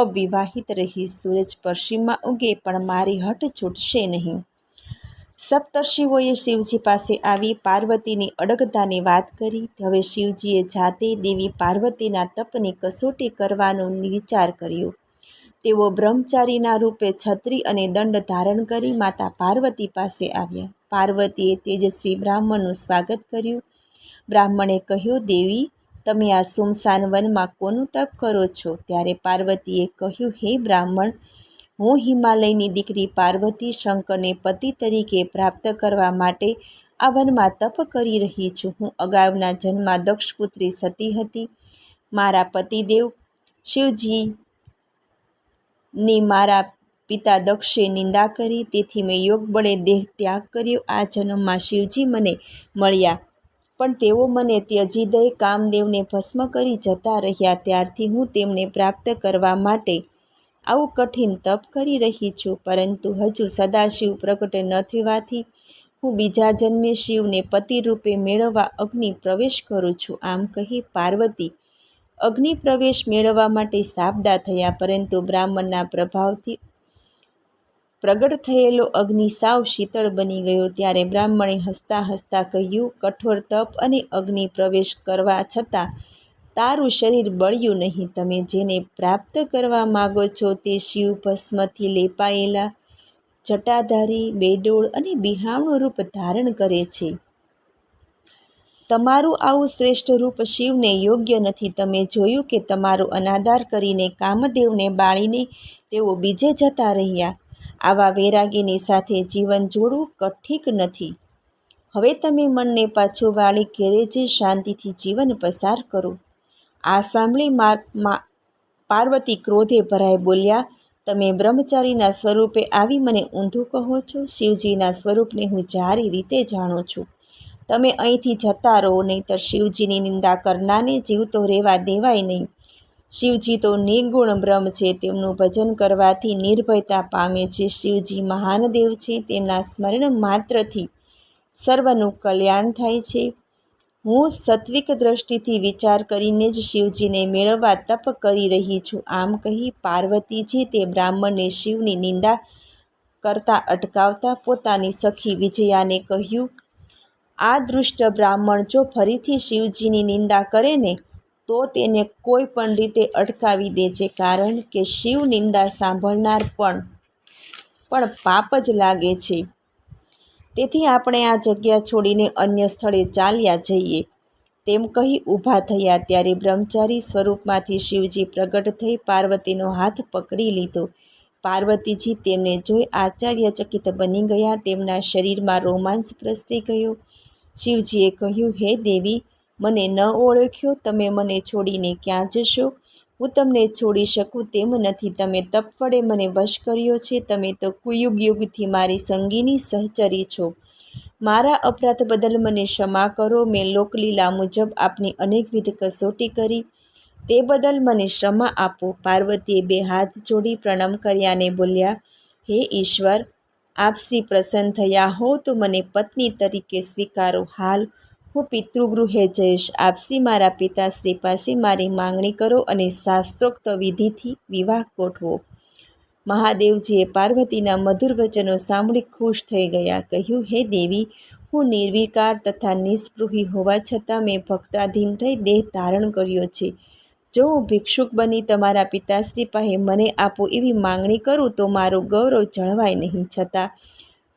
અવિવાહિત રહીશ. સૂરજ પશ્ચિમમાં ઉગે પણ મારી હઠ છૂટશે નહીં. સપ્તર્ષિઓએ શિવજી પાસે આવી પાર્વતીની અડગતાની વાત કરી. હવે શિવજીએ જાતે દેવી પાર્વતીના તપની કસોટી કરવાનો વિચાર કર્યો. તેઓ બ્રહ્મચારીના રૂપે છત્રી અને દંડ ધારણ કરી માતા પાર્વતી પાસે આવ્યા. પાર્વતીએ તેજસ્વી બ્રાહ્મણનું સ્વાગત કર્યું. બ્રાહ્મણે કહ્યું, દેવી, તમે આ સુમસાન વનમાં કોનું તપ કરો છો? ત્યારે પાર્વતીએ કહ્યું, હે બ્રાહ્મણ, હું હિમાલયની દીકરી પાર્વતી શંકરને પતિ તરીકે પ્રાપ્ત કરવા માટે આ વનમાં તપ કરી રહી છું. હું અગાઉના જન્મમાં દક્ષપુત્રી સતી હતી. મારા પતિદેવ શિવજીની મારા પિતા દક્ષે નિંદા કરી, તેથી મેં યોગ બળે દેહ ત્યાગ કર્યો. આ જન્મમાં શિવજી મને મળ્યા, પણ તેઓ મને ત્યજી દઈ કામદેવને ભસ્મ કરી જતા રહ્યા. ત્યારથી હું તેમને પ્રાપ્ત કરવા માટે આવું કઠિન તપ કરી રહી છું. પરંતુ હજુ સદાશિવ પ્રગટ ન થવાથી હું બીજા જન્મે શિવને પતિ રૂપે મેળવવા અગ્નિ પ્રવેશ કરું છું. આમ કહી પાર્વતી અગ્નિ પ્રવેશ મેળવવા માટે સાબદા થયા. પરંતુ બ્રાહ્મણના પ્રભાવથી પ્રગટ થયેલો અગ્નિ સાવ શીતળ બની ગયો. ત્યારે બ્રાહ્મણે હસતા હસતા કહ્યું, કઠોર તપ અને અગ્નિ પ્રવેશ કરવા છતાં તારું શરીર બળ્યું નહીં. તમે જેને પ્રાપ્ત કરવા માગો છો તે શિવ ભસ્મથી લેપાયેલા જટાધારી, બેડોળ અને બિહામણું રૂપ ધારણ કરે છે. તમારું આવું શ્રેષ્ઠ રૂપ શિવને યોગ્ય નથી. તમે જોયું કે તમારો અનાદર કરીને કામદેવને બાળીને તેઓ બીજે જતા રહ્યા. આવા વૈરાગીની સાથે જીવન જોડવું ઠીક નથી. હવે તમે મનને પાછું વાળી ઘેરે જઈ શાંતિથી જીવન પસાર કરો. આ સાંભળી પાર્વતી ક્રોધે ભરાઈ બોલ્યા, તમે બ્રહ્મચારીના સ્વરૂપે આવી મને ઊંધું કહો છો. શિવજીના સ્વરૂપને હું સારી રીતે જાણું છું. તમે અહીંથી જતા રહો, નહીંતર શિવજીની નિંદા કરનારને જીવતો રહેવા દેવાય નહીં. શિવજી તો નિર્ગુણ બ્રહ્મ છે. તેમનું ભજન કરવાથી નિર્ભયતા પામે છે. શિવજી મહાન દેવ છે. તેમના સ્મરણ માત્રથી સર્વનું કલ્યાણ થાય છે. હું સત્વિક દ્રષ્ટિથી વિચાર કરીને જ શિવજીને મેળવવા તપ કરી રહી છું. આમ કહી પાર્વતીજી તે બ્રાહ્મણને શિવની નિંદા કરતા અટકાવતા પોતાની સખી વિજયાને કહ્યું, આ દુષ્ટ બ્રાહ્મણ જો ફરીથી શિવજીની નિંદા કરે ને તો તેને કોઈ પણ રીતે અટકાવી દેજે, કારણ કે શિવ નિંદા સાંભળનાર પણ પાપ જ લાગે છે. તેથી આપણે આ જગ્યા છોડીને અન્ય સ્થળે ચાલ્યા જઈએ. તેમ કહી ઊભા થયા. ત્યારે બ્રહ્મચારી સ્વરૂપમાંથી શિવજી પ્રગટ થઈ પાર્વતીનો હાથ પકડી લીધો. પાર્વતીજી તેમને જોઈ આશ્ચર્યચકિત બની ગયા. તેમના શરીરમાં રોમાંચ પ્રસરી ગયો. શિવજીએ કહ્યું, હે દેવી, મને ન ઓળખ્યો? તમે મને છોડીને ક્યાં જશો? હું તમને છોડી શકું તેમ નથી. તમે તપ વડે મને વશ કર્યો છે. તમે તો કુયુગ યુગથી મારી સંગીની સહચરી છો. મારા અપરાધ બદલ મને ક્ષમા કરો. મેં લોકલીલા મુજબ આપની અનેકવિધ કસોટી કરી, તે બદલ મને ક્ષમા આપો. પાર્વતીએ 2 હાથ જોડી પ્રણામ કર્યાને બોલ્યા, હે ઈશ્વર, આપ શ્રી પ્રસન્ન થયા હો તો મને પત્ની તરીકે સ્વીકારો. હાલ હું પિતૃગૃહે જઈશ. આપ શ્રી મારા પિતાશ્રી પાસે મારી માંગણી કરો અને શાસ્ત્રોક્ત વિધિથી વિવાહ ગોઠવો. મહાદેવજીએ પાર્વતીના મધુર વચનો સાંભળી ખુશ થઈ ગયા. કહ્યું, હે દેવી, હું નિર્વિકાર તથા નિસ્પૃહી હોવા છતાં મેં ભક્તાધીન થઈ દેહ ધારણ કર્યો છે. જો હું ભિક્ષુક બની તમારા પિતાશ્રી પાસે મને આપો એવી માંગણી કરું તો મારું ગૌરવ જળવાય નહીં. છતાં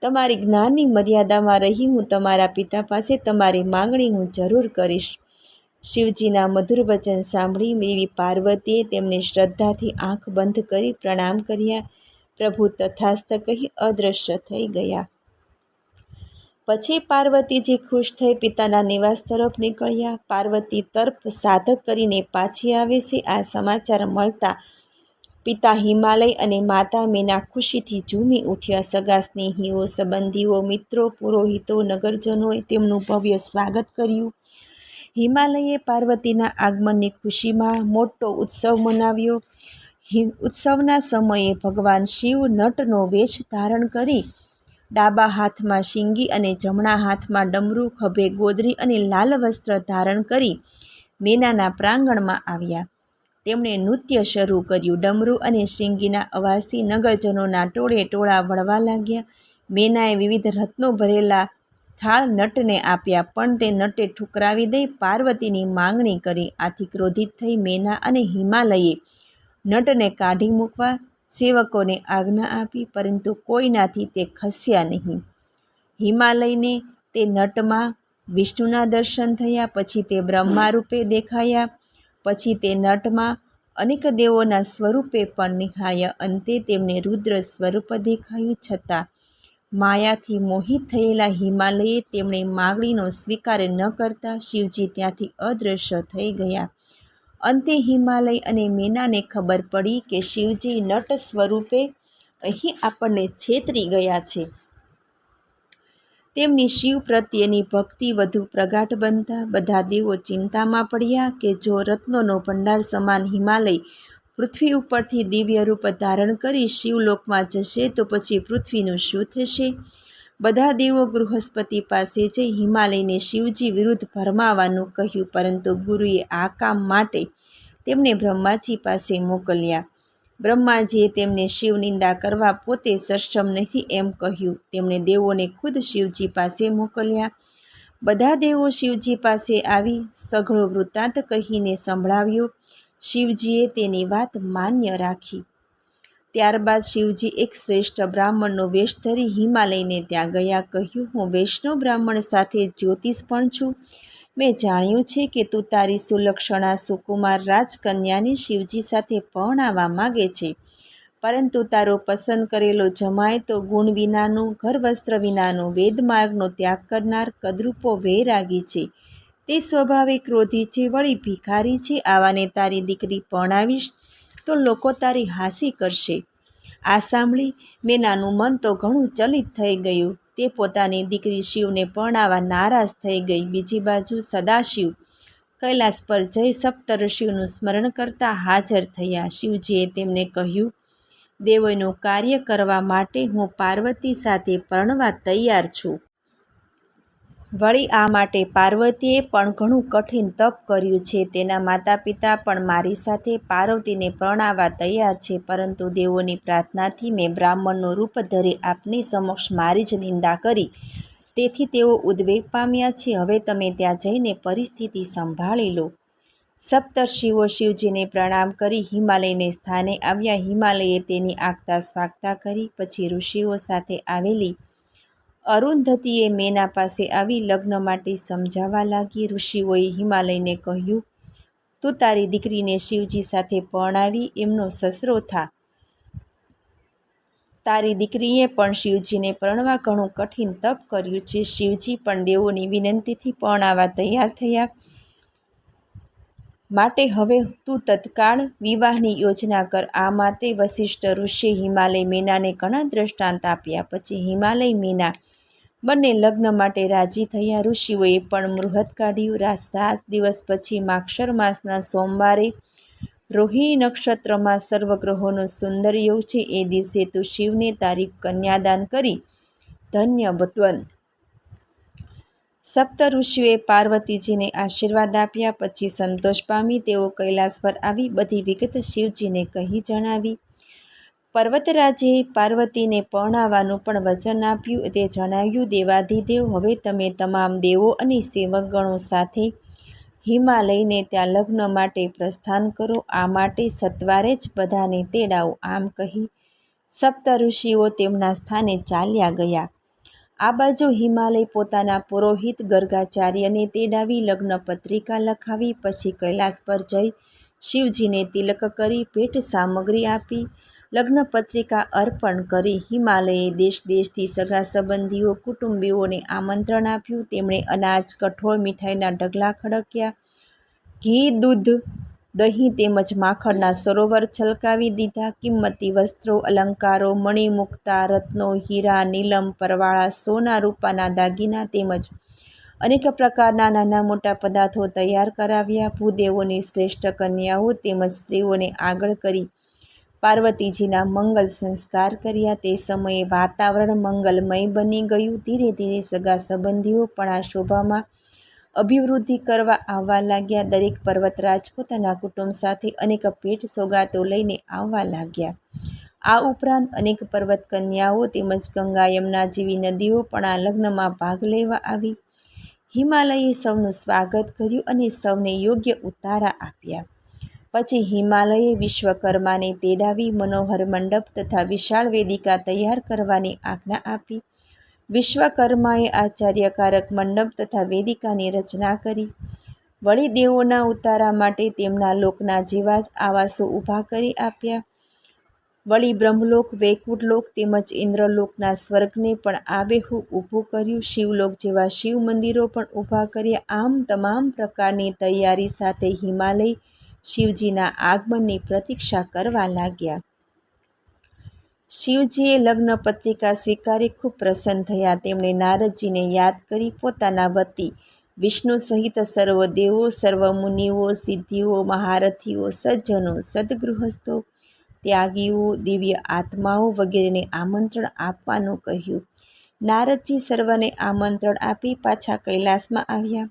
તમારી જ્ઞાનની મર્યાદામાં રહી હું તમારા પિતા પાસે તમારી માંગણી હું જરૂર કરીશ. શિવજીના મધુર વચન સાંભળી દેવી પાર્વતીએ તેમને શ્રદ્ધાથી આંખ બંધ કરી પ્રણામ કર્યા. પ્રભુ તથાસ્ત કહી અદૃશ્ય થઈ ગયા. પછી પાર્વતીજી ખુશ થઈ પિતાના નિવાસ તરફ નીકળ્યા. પાર્વતી તર્પ સાધક કરીને પાછી આવે છે. આ સમાચાર મળતા પિતા હિમાલય અને માતા મેના ખુશીથી ઝૂમી ઉઠ્યા. સગા સ્નેહીઓ, સંબંધીઓ, મિત્રો, પુરોહિતો, નગરજનોએ તેમનું ભવ્ય સ્વાગત કર્યું. હિમાલયે પાર્વતીના આગમનની ખુશીમાં મોટો ઉત્સવ મનાવ્યો. ઉત્સવના સમયે ભગવાન શિવ નટનો વેશ ધારણ કરી ડાબા હાથમાં શીંગી અને જમણા હાથમાં ડમરું, ખભે ગોદરી અને લાલ વસ્ત્ર ધારણ કરી મેનાના પ્રાંગણમાં આવ્યા. તેમણે નૃત્ય શરૂ કર્યું. ડમરું અને શીંગીના અવાજથી નગરજનોના ટોળે ટોળા વળવા લાગ્યા. મેનાએ વિવિધ રત્નો ભરેલા થાળ નટને આપ્યા, પણ તે નટે ઠુકરાવી દઈ પાર્વતીની માંગણી કરી. આથી ક્રોધિત થઈ મેના અને હિમાલયે નટને કાઢી મૂકવા સેવકોને આજ્ઞા આપી, પરંતુ કોઈનાથી તે ખસ્યા નહીં. હિમાલયને તે નટમાં વિષ્ણુના દર્શન થયા. પછી તે બ્રહ્મા રૂપે દેખાયા. પછી તે નટમાં અનેક દેવોના સ્વરૂપે પણ નિહાળ્યા. અંતે તેમને રુદ્ર સ્વરૂપ દેખાયું. છતાં માયાથી મોહિત થયેલા હિમાલયે તેમણે માગણીનો સ્વીકાર ન કરતા શિવજી ત્યાંથી અદૃશ્ય થઈ ગયા. અંતે હિમાલય અને મેનાને ખબર પડી કે શિવજી નટ સ્વરૂપે અહીં આપણને છેતરી ગયા છે. તેમની શિવ પ્રત્યેની ભક્તિ વધુ પ્રગાઢ બનતા બધા દેવો ચિંતામાં પડ્યા કે જો રત્નોનો ભંડાર સમાન હિમાલય પૃથ્વી ઉપરથી દિવ્ય રૂપ ધારણ કરી શિવલોકમાં જશે તો પછી પૃથ્વીનું શું થશે? બધા દેવો બૃહસ્પતિ પાસે જઈ હિમાલયને શિવજી વિરુદ્ધ ભરમાવાનું કહ્યું, પરંતુ ગુરુએ આ કામ માટે તેમને બ્રહ્માજી પાસે મોકલ્યા. બ્રહ્માજીએ તેમને શિવ નિંદા કરવા પોતે સક્ષમ નથી એમ કહ્યું. તેમણે દેવોને ખુદ શિવજી પાસે મોકલ્યા. બધા દેવો શિવજી પાસે આવી સઘળો વૃત્તાંત કહીને સંભળાવ્યો. શિવજીએ તેની વાત માન્ય રાખી. ત્યારબાદ શિવજી એક શ્રેષ્ઠ બ્રાહ્મણનો વેશ ધરી હિમાલયને ત્યાં ગયા. કહ્યું, હું વૈષ્ણવ બ્રાહ્મણ સાથે જ્યોતિષ પણ છું. મેં જાણ્યું છે કે તું તારી સુલક્ષણા સુકુમાર રાજકન્યાને શિવજી સાથે પરણાવવા માગે છે, પરંતુ તારો પસંદ કરેલો જમાય તો ગુણ વિનાનો, ઘર વસ્ત્ર વિનાનો, વેદમાર્ગનો ત્યાગ કરનાર કદરૂપો વૈરાગી છે. તે સ્વભાવે ક્રોધી છે, વળી ભિખારી છે. આવાને તારી દીકરી પરણાવીશ તો લોકો તારી હાસી કરશે. આ સાંભળી મેનાનું મન તો ઘણું ચલિત થઈ ગયું. તે પોતાની દીકરી શિવને પરણાવવા નારાજ થઈ ગઈ. બીજી બાજુ સદાશિવ કૈલાસ પર જઈ સપ્તર્ષિઓનું સ્મરણ કરતા હાજર થયા. શિવજીએ તેમને કહ્યું, દેવોનું કાર્ય કરવા માટે હું પાર્વતી સાથે પરણવા તૈયાર છું. વળી આ માટે પાર્વતીએ પણ ઘણું કઠિન તપ કર્યું છે. તેના માતા પિતા પણ મારી સાથે પાર્વતીને પરણાવવા તૈયાર છે, પરંતુ દેવોની પ્રાર્થનાથી મેં બ્રાહ્મણનું રૂપ ધરી આપની સમક્ષ મારી જ નિંદા કરી, તેથી તેઓ ઉદ્વેગ પામ્યા છે. હવે તમે ત્યાં જઈને પરિસ્થિતિ સંભાળી લો. સપ્તર્ષિઓ શિવજીને પ્રણામ કરી હિમાલયને સ્થાને આવ્યા. હિમાલયે તેની આગતા સ્વાગતા કરી. પછી ઋષિઓ સાથે આવેલી અરુંધતીએ મેના પાસે આવી લગ્ન માટે સમજાવવા લાગી. ઋષિઓએ હિમાલયને કહ્યું, તું તારી દીકરીને શિવજી સાથે પરણાવી એમનો સસરો થા. તારી દીકરીએ પણ શિવજીને પરણવા ઘણું કઠિન તપ કર્યું છે. શિવજી પણ દેવોની વિનંતીથી પરણાવવા તૈયાર થયા. માટે હવે તું તત્કાળ વિવાહની યોજના કર. આ માટે વસિષ્ઠ ઋષિએ હિમાલય મેનાને ઘણા દ્રષ્ટાંત આપ્યા. પછી હિમાલય મેના બંને લગ્ન માટે રાજી થયા. ઋષિઓએ પણ મુહૂર્ત કાઢ્યું. 7 દિવસ પછી માક્ષર માસના સોમવારે રોહિણી નક્ષત્રમાં સર્વગ્રહોનો સુંદર યોગ છે. એ દિવસે તું શિવને તારી કન્યાદાન કરી ધન્ય બન. સપ્ત ઋષિઓએ પાર્વતીજીને આશીર્વાદ આપ્યા. પછી સંતોષ પામી તેઓ કૈલાસ પર આવી બધી વિગત શિવજીને કહી જણાવી. પર્વતરાજે પાર્વતીને પરણાવવાનું પણ વચન આપ્યું. તે જણાવ્યું, દેવાધિદેવ, હવે તમે તમામ દેવો અને સેવકગણો સાથે હિમાલયને ત્યાં લગ્ન માટે પ્રસ્થાન કરો. આ માટે સત્વારે જ બધાને તેડાવો. આમ કહી સપ્ત ઋષિઓ તેમના સ્થાને ચાલ્યા ગયા. આ બાજુ હિમાલય પોતાના પુરોહિત ગર્ગાચાર્યને તેડાવી લગ્ન પત્રિકા લખાવી. પછી કૈલાસ પર જઈ શિવજીને તિલક કરી ભેટ સામગ્રી આપી લગ્ન પત્રિકા અર્પણ કરી. હિમાલયે દેશ દેશથી સગા સંબંધીઓ કુટુંબીઓને આમંત્રણ આપ્યું. તેમણે અનાજ, કઠોળ, મીઠાઈના ઢગલા ખડક્યા. ઘી, દૂધ, દહીં તેમજ માખણના સરોવર છલકાવી દીધા. કિંમતી વસ્ત્રો, અલંકારો, મણિમુક્તા, રત્નો, હીરા, નીલમ, પરવાળા, સોના રૂપાના દાગીના તેમજ અનેક પ્રકારના નાના મોટા પદાર્થો તૈયાર કરાવ્યા. ભૂદેવોની શ્રેષ્ઠ કન્યાઓ તેમજ સ્ત્રીઓને આગળ કરી પાર્વતીજીના મંગલ સંસ્કાર કર્યા. તે સમયે વાતાવરણ મંગલમય બની ગયું. ધીરે ધીરે સગા સંબંધીઓ પણ આ શોભામાં અભિવૃદ્ધિ કરવા આવવા લાગ્યા. દરેક પર્વતરાજ પોતાના કુટુંબ સાથે અનેક ભેટ સોગાતો લઈને આવવા લાગ્યા. આ ઉપરાંત અનેક પર્વત કન્યાઓ તેમજ ગંગા, યમુના જેવી નદીઓ પણ આ લગ્નમાં ભાગ લેવા આવી. હિમાલયે સૌનું સ્વાગત કર્યું અને સૌને યોગ્ય ઉતારા આપ્યા. પછી હિમાલયે વિશ્વકર્માને તેડાવી મનોહર મંડપ તથા વિશાળ વેદિકા તૈયાર કરવાની આજ્ઞા આપી. વિશ્વકર્માએ આશ્ચર્યકારક મંડપ તથા વેદિકાની રચના કરી. વળી દેવોના ઉતારા માટે તેમના લોકના જેવા જ આવાસો ઊભા કરી આપ્યા. વળી બ્રહ્મલોક, વૈકુંઠલોક તેમજ ઇન્દ્રલોકના સ્વર્ગને પણ આબેહૂબ ઊભું કર્યું. શિવલોક જેવા શિવ મંદિરો પણ ઊભા કર્યા. આમ તમામ પ્રકારની તૈયારી સાથે હિમાલય શિવજીના આગમનની પ્રતીક્ષા કરવા લાગ્યા. શિવજીએ લગ્ન પત્રિકા સ્વીકારી ખૂબ પ્રસન્ન થયા. તેમણે નારદજીને યાદ કરી પોતાના વતી વિષ્ણુ સહિત સર્વ દેવો, સર્વ મુનિઓ, સિદ્ધિઓ, મહારથીઓ, સજ્જનો, સદગૃહસ્થો, ત્યાગીઓ, દિવ્ય આત્માઓ વગેરેને આમંત્રણ આપવાનું કહ્યું. નારદજી સર્વને આમંત્રણ આપી પાછા કૈલાસમાં આવ્યા.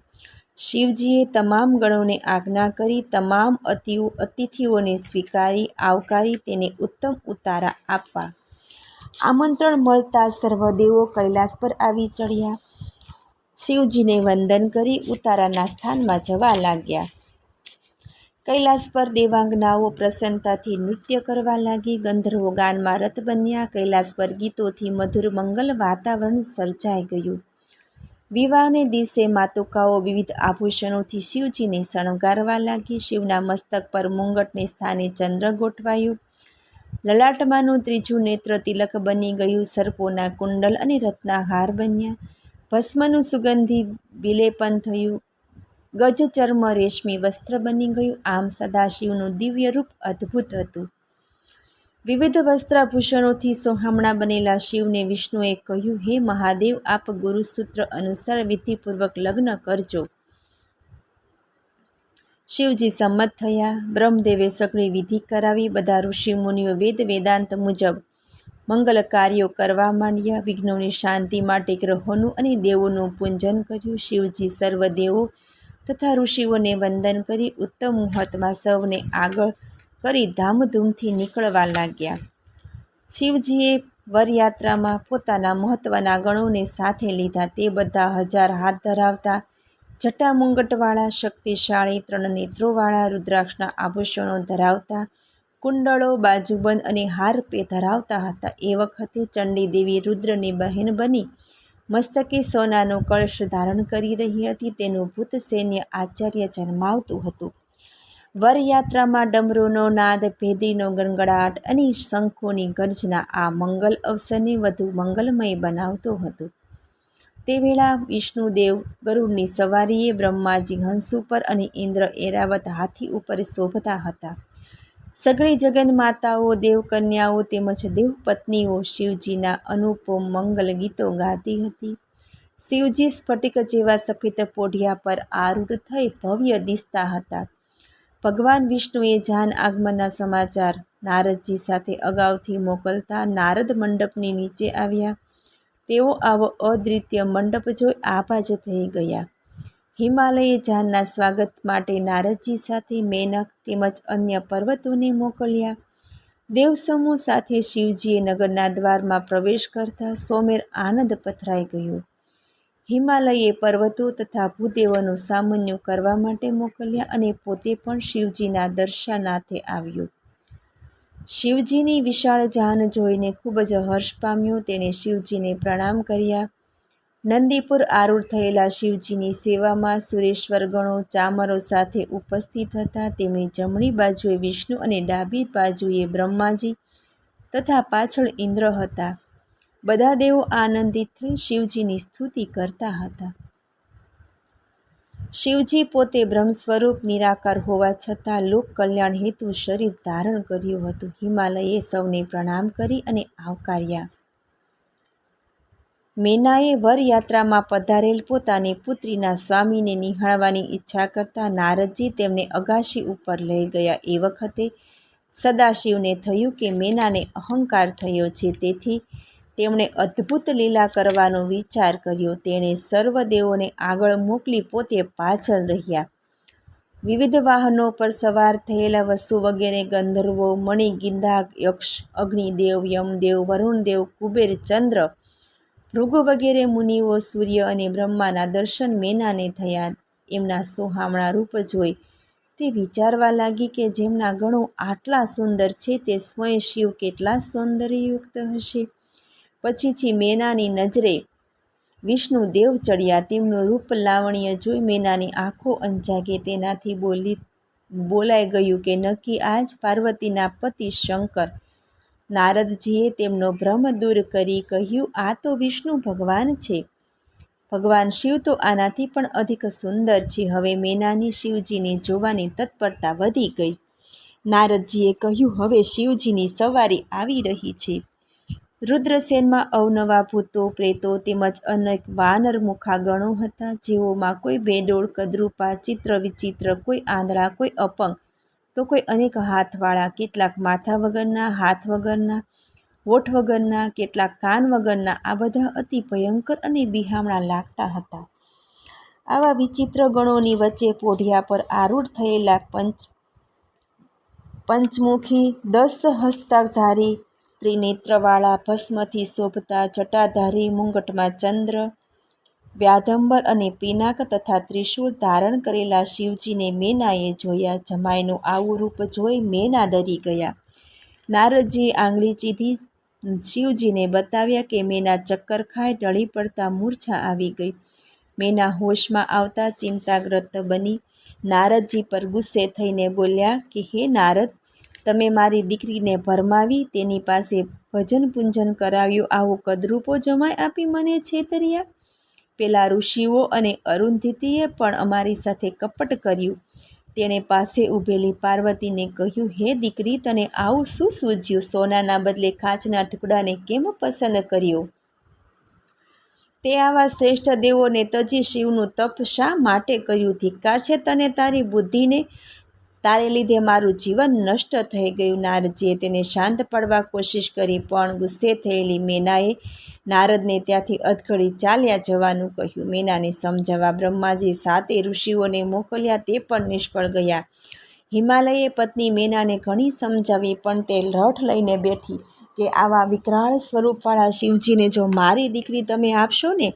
શિવજીએ તમામ ગણોને આજ્ઞા કરી તમામ અતિથિઓને સ્વીકારી આવકારી તેને ઉત્તમ ઉતારા આપવા. આમંત્રણ મળતા સર્વ દેવો કૈલાસ પર આવી ચડ્યા. શિવજીને વંદન કરી ઉતારાના સ્થાનમાં જવા લાગ્યા. કૈલાસ પર દેવાંગનાઓ પ્રસન્નતાથી નૃત્ય કરવા લાગી. ગંધર્વો ગાનમાં રત બન્યા. કૈલાસ પર ગીતોથી મધુર મંગલ વાતાવરણ સર્જાઈ ગયું. વિવાહને દિવસે માતુકાઓ વિવિધ આભૂષણોથી શિવજીને શણગારવા લાગી. શિવના મસ્તક પર મુંગટને સ્થાને ચંદ્ર ગોઠવાયો. લલાટમાંનું ત્રીજું નેત્ર તિલક બની ગયું. સર્પોના કુંડલ અને રત્ના હાર બન્યા. ભસ્મનું સુગંધી વિલેપન થયું. ગજ ચર્મ રેશમી વસ્ત્ર બની ગયું. આમ સદાશિવનું દિવ્ય રૂપ અદ્ભુત હતું. વિવિધ વસ્ત્રાભૂષણોથી સોહામણા બનેલા શિવને વિષ્ણુએ કહ્યું, હે મહાદેવ, આપ ગુરુસૂત્ર અનુસાર વિધિપૂર્વક લગ્ન કરજો. શિવજી સંમત થયા. બ્રહ્મદેવે સઘળી વિધિ કરાવી. બધા ઋષિમુનિઓ વેદ વેદાંત મુજબ મંગલ કાર્યો કરવા માંડ્યા. વિઘ્નોની શાંતિ માટે ગ્રહોનું અને દેવોનું પૂજન કર્યું. શિવજી સર્વ દેવો તથા ઋષિઓને વંદન કરી ઉત્તમ મુહૂર્તમાં સૌને આગળ કરી ધામધૂમથી નીકળવા લાગ્યા. શિવજીએ વરયાત્રામાં પોતાના મહત્વના ગણોને સાથે લીધા. તે બધા 1000 હાથ ધરાવતા, જટામુંગટવાળા, શક્તિશાળી, 3 નેત્રોવાળા, રુદ્રાક્ષના આભૂષણો ધરાવતા, કુંડળો, બાજુબંધ અને હાર ધરાવતા હતા. એ વખતે ચંડી દેવી રુદ્રની બહેન બની મસ્તકે સોનાનો કળશ ધારણ કરી રહી હતી. તેનું ભૂત સૈન્ય આશ્ચર્ય જન્માવતું હતું. વરયાત્રામાં ડમરૂનો નાદ, ભેદીનો ગણગડાટ અને શંખોની ગર્જના આ મંગલ અવસરને વધુ મંગલમય બનાવતો હતો. તે વેળા વિષ્ણુદેવ ગરુડની સવારીએ, બ્રહ્માજી હંસ ઉપર અને ઇન્દ્ર એરાવત હાથી ઉપર શોભતા હતા. સઘળી જગન્માતાઓ, દેવકન્યાઓ તેમજ દેવપત્નીઓ શિવજીના અનુપમ મંગલ ગીતો ગાતી હતી. શિવજી સ્ફટિક જેવા સફેદ પોઢિયા પર આરૂઢ થઈ ભવ્ય દિસતા હતા. ભગવાન વિષ્ણુએ જાન આગમનના સમાચાર નારદજી સાથે અગાઉથી મોકલતા નારદ મંડપની નીચે આવ્યા. તેઓ આવો અદ્વિતીય મંડપ જોઈ આભાજ થઈ ગયા. હિમાલયે જાનના સ્વાગત માટે નારદજી સાથે મેનક તેમજ અન્ય પર્વતોને મોકલ્યા. દેવસમૂહ સાથે શિવજીએ નગરના દ્વારમાં પ્રવેશ કરતા સોમેર આનંદ પથરાઈ ગયો. હિમાલયે પર્વતો તથા ભૂદેવોનું સામાન્ય કરવા માટે મોકલ્યા અને પોતે પણ શિવજીના દર્શનાર્થે આવ્યો. શિવજીની વિશાળ જાન જોઈને ખૂબ જ હર્ષ પામ્યો. તેણે શિવજીને પ્રણામ કર્યા. નંદીપુર આરૂઢ થયેલા શિવજીની સેવામાં સુરેશ્વર ગણો ચામરો સાથે ઉપસ્થિત હતા. તેમની જમણી બાજુએ વિષ્ણુ અને ડાબી બાજુએ બ્રહ્માજી તથા પાછળ ઇન્દ્ર હતા. બધા દેવો આનંદિત થઈ શિવજીની સ્તુતિ કરતા હતા. શિવજી પોતે બ્રહ્મ સ્વરૂપ નિરાકાર હોવા છતાં લોક કલ્યાણ હેતુ શરીર ધારણ કર્યું હતું. હિમાલયે સૌને પ્રણામ કરી અને આવકાર્યા. મેનાએ વરયાત્રામાં પધારેલ પોતાની પુત્રીના સ્વામીને નિહાળવાની ઈચ્છા કરતા નારદજી તેમને અગાશી ઉપર લઈ ગયા. એ વખતે સદાશિવને થયું કે મેનાને અહંકાર થયો છે, તેથી તેમણે અદ્ભુત લીલા કરવાનો વિચાર કર્યો. તેણે સર્વ દેવોને આગળ મોકલી પોતે પાછળ રહ્યા. વિવિધ વાહનો પર સવાર થયેલા વસુ વગેરે ગંધર્વો, મણિ, ગિંધાક, યક્ષ, અગ્નિદેવ, યમદેવ, વરુણદેવ, કુબેર, ચંદ્ર, ભૃગુ વગેરે મુનિઓ, સૂર્ય અને બ્રહ્માના દર્શન મેનાને થયા. એમના સોહામણા રૂપ જોઈ તે વિચારવા લાગી કે જેમના ગણો આટલા સુંદર છે તે સ્વયં શિવ કેટલા સૌંદર્યયુક્ત હશે. પછીથી મેનાની નજરે વિષ્ણુદેવ ચડ્યા. તેમનું રૂપ લાવણ્ય જોઈ મેનાની આંખો અંજાગે. તેનાથી બોલાઈ ગયું કે નક્કી આજ પાર્વતીના પતિ શંકર. નારદજીએ તેમનો ભ્રમ દૂર કરી કહ્યું, આ તો વિષ્ણુ ભગવાન છે. ભગવાન શિવ તો આનાથી પણ અધિક સુંદર છે. હવે મેનાની શિવજીને જોવાની તત્પરતા વધી ગઈ. નારદજીએ કહ્યું, હવે શિવજીની સવારી આવી રહી છે. રુદ્રસેનમાં અવનવા ભૂતો, પ્રેતો તેમજ અનેક વાનર મુખા ગણો હતા. જેઓમાં કોઈ બેડોળ, કદરૂપા, ચિત્ર વિચિત્ર, કોઈ આંધળા, કોઈ અપંગ, તો કોઈ અનેક હાથવાળા, કેટલાક માથા વગરના, હાથ વગરના, હોઠ વગરના, કેટલાક કાન વગરના. આ બધા અતિ ભયંકર અને બિહામણા લાગતા હતા. આવા વિચિત્ર ગણોની વચ્ચે પોઢિયા પર આરૂઢ થયેલા પંચમુખી, 10 હસ્તાધારી, ત્રિનેત્રવાળા, ભસ્મથી શોભતા, જટાધારી, મુંગટમાં ચંદ્ર, વ્યાધંબર અને પિનાક તથા ત્રિશૂળ ધારણ કરેલા શિવજીને મેનાએ જોયા. જમાઈનું આવું રૂપ જોઈ મેના ડરી ગયા. નારદજીએ આંગળી ચીધી શિવજીને બતાવ્યા કે મેના ચક્કર ખાઈ ઢળી પડતા મૂર્છા આવી ગઈ. મેના હોશમાં આવતા ચિંતાગ્રસ્ત બની નારદજી પર ગુસ્સે થઈને બોલ્યા કે હે નારદ, તમે મારી દીકરીને ભરમાવી, તેની પાસે ભજન પૂજન કરાવ્યું, આવો કદરૂપો જમાઈ આપી મને છેતર્યા. પેલા ઋષિઓ અને અરુંધતીએ પણ અમારી સાથે કપટ કર્યું. તેણે પાસે ઊભેલી પાર્વતીને કહ્યું, હે દીકરી, તને આવું શું સૂઝ્યું? સોનાના બદલે કાચના ટુકડાને કેમ પસંદ કર્યો? તે આવા શ્રેષ્ઠ દેવોને તજી શિવનું તપ શા માટે કર્યું? ધિક્કાર છે તને, તારી બુદ્ધિને. તારે લીધે મારું જીવન નષ્ટ થઈ ગયું. નારદજીએ તેને શાંત પાડવા કોશિશ કરી, પણ ગુસ્સે થયેલી મેનાએ નારદને ત્યાંથી અધઘડી ચાલ્યા જવાનું કહ્યું. મેનાને સમજાવવા બ્રહ્માજી 7 ઋષિઓને મોકલ્યા, તે પણ નિષ્ફળ ગયા. હિમાલયે પત્ની મેનાને ઘણી સમજાવી, પણ તે રઠ લઈને બેઠી કે આવા વિકરાળ સ્વરૂપવાળા શિવજીને જો મારી દીકરી તમે આપશો ને,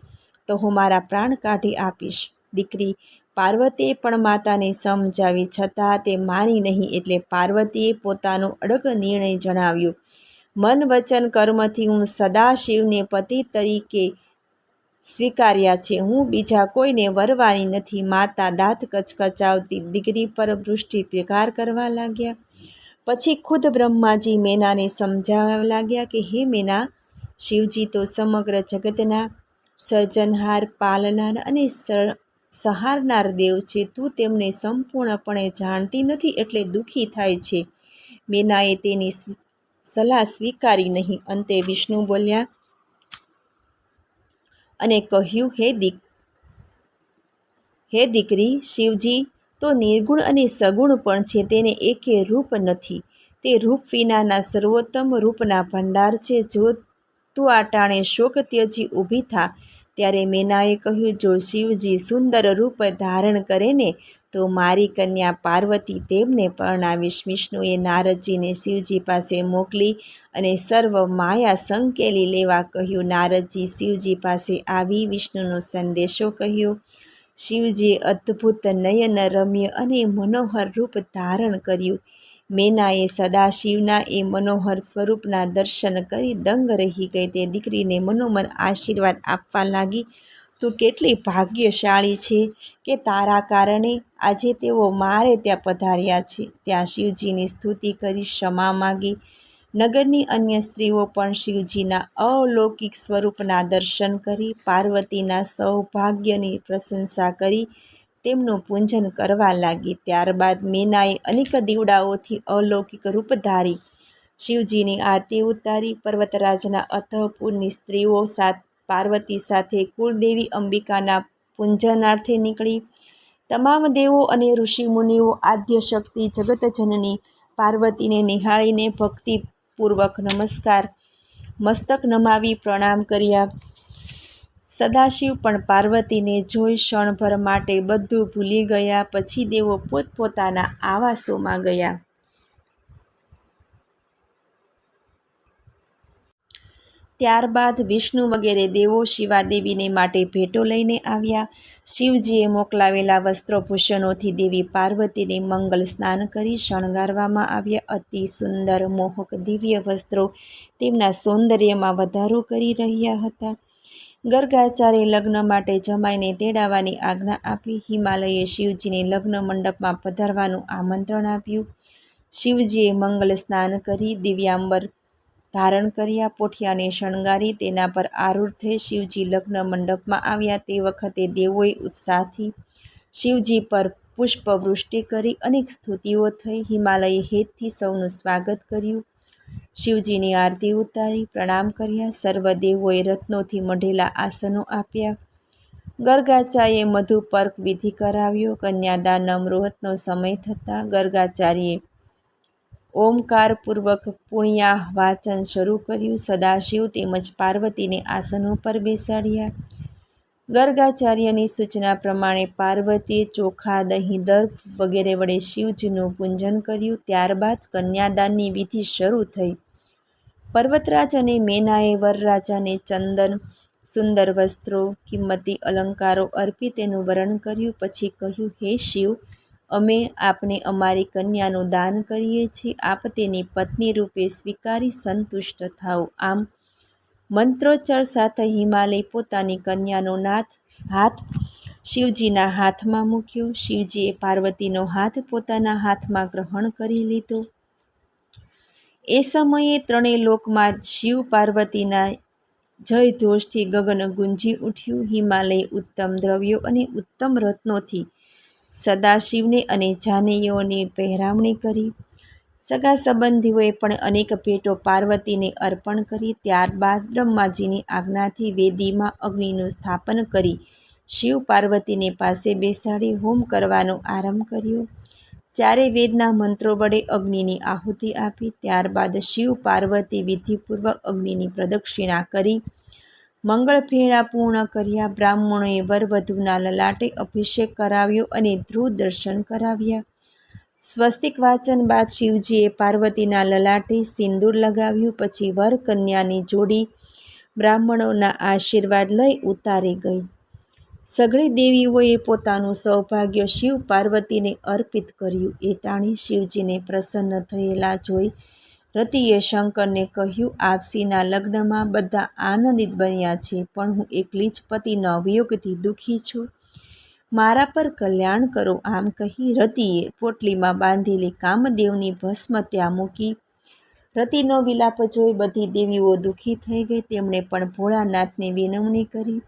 તો હું મારા પ્રાણ કાઢી આપીશ. દીકરી પાર્વતીએ પણ માતાને સમજાવી, છતાં તે માની નહીં. એટલે પાર્વતીએ પોતાનો અડગ નિર્ણય જણાવ્યો. મન, વચન, કર્મથી હું સદાશિવને પતિ તરીકે સ્વીકાર્યા છે. હું બીજા કોઈને વરવાની નથી. માતા દાંત કચકચાવતી દીકરી પર વૃષ્ટિ પ્રકાર કરવા લાગ્યા. પછી ખુદ બ્રહ્માજી મેનાને સમજાવવા લાગ્યા કે હે મેના, શિવજી તો સમગ્ર જગતના સર્જનહાર, પાલનાર અને સહારનાર દેવ છે. તું તેમને સંપૂર્ણપણે જાણતી નથી એટલે દુઃખી થાય છે. મેનાએ તેની સલાહ સ્વીકારી નહીં. અંતે વિષ્ણુ બોલ્યા અને કહ્યું, હે દીકરી, શિવજી તો નિર્ગુણ અને સગુણ પણ છે. તેને એકે રૂપ નથી. તે રૂપ વિનાના સર્વોત્તમ રૂપના ભંડાર છે. જો તું આ ટાણે શોક ત્યજી ઊભી થા. ત્યારે મેનાએ કહ્યું, જો શિવજી સુંદર રૂપ ધારણ કરે ને તો મારી કન્યા પાર્વતી તેમને પરણાવીશ. વિષ્ણુએ નારદજીને શિવજી પાસે મોકલી અને સર્વ માયા સંકેલી લેવા કહ્યું. નારદજી શિવજી પાસે આવી વિષ્ણુનો સંદેશો કહ્યો. શિવજીએ અદ્ભુત, નયન રમ્ય અને મનોહર રૂપ ધારણ કર્યું. મેનાએ સદાશિવના એ મનોહર સ્વરૂપના દર્શન કરી દંગ રહી ગઈ. તે દીકરીને મનોમન આશીર્વાદ આપવા લાગી, તું કેટલી ભાગ્યશાળી છે કે તારા કારણે આજે તેઓ મારે ત્યાં પધાર્યા છે. ત્યાં શિવજીની સ્તુતિ કરી ક્ષમા માગી. નગરની અન્ય સ્ત્રીઓ પણ શિવજીના અલૌકિક સ્વરૂપના દર્શન કરી પાર્વતીના સૌભાગ્યની પ્રશંસા કરી તેમનું પૂજન કરવા લાગી. ત્યારબાદ મેનાએ અનેક દીવડાઓથી અલૌકિક રૂપ ધારી શિવજીની આરતી ઉતારી. પર્વતરાજના અંતઃપુરની સ્ત્રીઓ પાર્વતી સાથે કુળદેવી અંબિકાના પૂજનાર્થે નીકળી. તમામ દેવો અને ઋષિમુનિઓ આદ્યશક્તિ જગતજનની પાર્વતીને નિહાળીને ભક્તિપૂર્વક મસ્તક નમાવી પ્રણામ કર્યા. સદાશિવ પણ પાર્વતીને જોઈ ક્ષણભર માટે બધું ભૂલી ગયા. પછી દેવો પોતપોતાના આવાસોમાં ગયા. ત્યારબાદ વિષ્ણુ વગેરે દેવો શિવાદેવીને માટે ભેટો લઈને આવ્યા. શિવજીએ મોકલાવેલા વસ્ત્રોભૂષણોથી દેવી પાર્વતીને મંગલ સ્નાન કરી શણગારવામાં આવ્યા. અતિ સુંદર મોહક દિવ્ય વસ્ત્રો તેમના સૌંદર્યમાં વધારો કરી રહ્યા હતા. ગર્ગાચાર્યે લગ્ન માટે જમાઈને તેડાવવાની આજ્ઞા આપી. હિમાલયે શિવજીને લગ્ન મંડપમાં પધારવાનું આમંત્રણ આપ્યું. શિવજીએ મંગલ સ્નાન કરી દિવ્યાંબર ધારણ કર્યા. પોઠિયાને શણગારી તેના પર આરૂઢ થઈ શિવજી લગ્ન મંડપમાં આવ્યા. તે વખતે દેવોએ ઉત્સાહથી શિવજી પર પુષ્પવૃષ્ટિ કરી. અનેક સ્તુતિઓ થઈ. હિમાલયે હેતથી સૌનું સ્વાગત કર્યું. શિવજીની આરતી ઉતારી પ્રણામ કર્યા. સર્વ દેવોએ રત્નોથી મઢેલા આસનો આપ્યા. ગર્ગાચાર્યે મધુપર્ક વિધિ કરાવ્યો. કન્યાદાનના મુહૂર્તનો સમય થતાં ગર્ગાચાર્યે ઓમકારપૂર્વક પુણ્યાહ વાચન શરૂ કર્યું. સદાશિવ તેમજ પાર્વતીને આસનો પર બેસાડ્યા. ગર્ગાચાર્યની સૂચના પ્રમાણે પાર્વતીએ ચોખા, દહીં, દર્ભ વગેરે વડે શિવજીનું પૂજન કર્યું. ત્યારબાદ કન્યાદાનની વિધિ શરૂ થઈ. પર્વતરાજ અને મેનાએ વરરાજાને ચંદન, સુંદર વસ્ત્રો, કિંમતી અલંકારો અર્પી તેનું વરણ કર્યું. પછી કહ્યું, હે શિવ, અમે આપને અમારી કન્યાનું દાન કરીએ છીએ. આપ તેની પત્ની રૂપે સ્વીકારી સંતુષ્ટ થાઓ. આમ મંત્રોચ્ચાર સાથે હિમાલય પોતાની કન્યાનો હાથ શિવજીના હાથમાં મૂક્યો. શિવજીએ પાર્વતીનો હાથ પોતાના હાથમાં ગ્રહણ કરી લીધો. એ સમયે ત્રણેય લોકમાં શિવ પાર્વતીના જયઘોષથી ગગન ગુંજી ઉઠ્યું. હિમાલયે ઉત્તમ દ્રવ્યો અને ઉત્તમ રત્નોથી સદાશિવને અને જાનૈયોની પહેરામણી કરી. સગા સંબંધીઓએ પણ અનેક ભેટો પાર્વતીને અર્પણ કરી. ત્યારબાદ બ્રહ્માજીની આજ્ઞાથી વેદીમાં અગ્નિનું સ્થાપન કરી શિવ પાર્વતીને પાસે બેસાડી હોમ કરવાનો આરંભ કર્યો. ચારે વેદના મંત્રો વડે અગ્નિની આહુતિ આપી. ત્યારબાદ શિવ પાર્વતી વિધિપૂર્વક અગ્નિની પ્રદક્ષિણા કરી મંગળફેરા પૂર્ણ કર્યા. બ્રાહ્મણોએ વરવધૂના લલાટે અભિષેક કરાવ્યો અને ધ્રુવ દર્શન કરાવ્યા. સ્વસ્તિક વાચન બાદ શિવજીએ પાર્વતીના લલાટે સિંદૂર લગાવ્યું. પછી વર કન્યાની જોડી બ્રાહ્મણોના આશીર્વાદ લઈ ઉતારી ગઈ. સઘળી દેવીઓએ પોતાનું સૌભાગ્ય શિવ પાર્વતીને અર્પિત કર્યું. એ ટાણે શિવજીને પ્રસન્ન થયેલા જોઈ રતિએ શંકરને કહ્યું, આપસીના લગ્નમાં બધા આનંદિત બન્યા છે, પણ હું એકલી જ પતિના વિયોગથી દુઃખી છું. મારા પર કલ્યાણ કરો. આમ કહી રતિએ પોટલીમાં બાંધેલી કામદેવની ભસ્મ ત્યાં મૂકી. રતિનો વિલાપ જોઈ બધી દેવીઓ દુઃખી થઈ ગઈ. તેમણે પણ ભોળાનાથને વિનવણી કરી.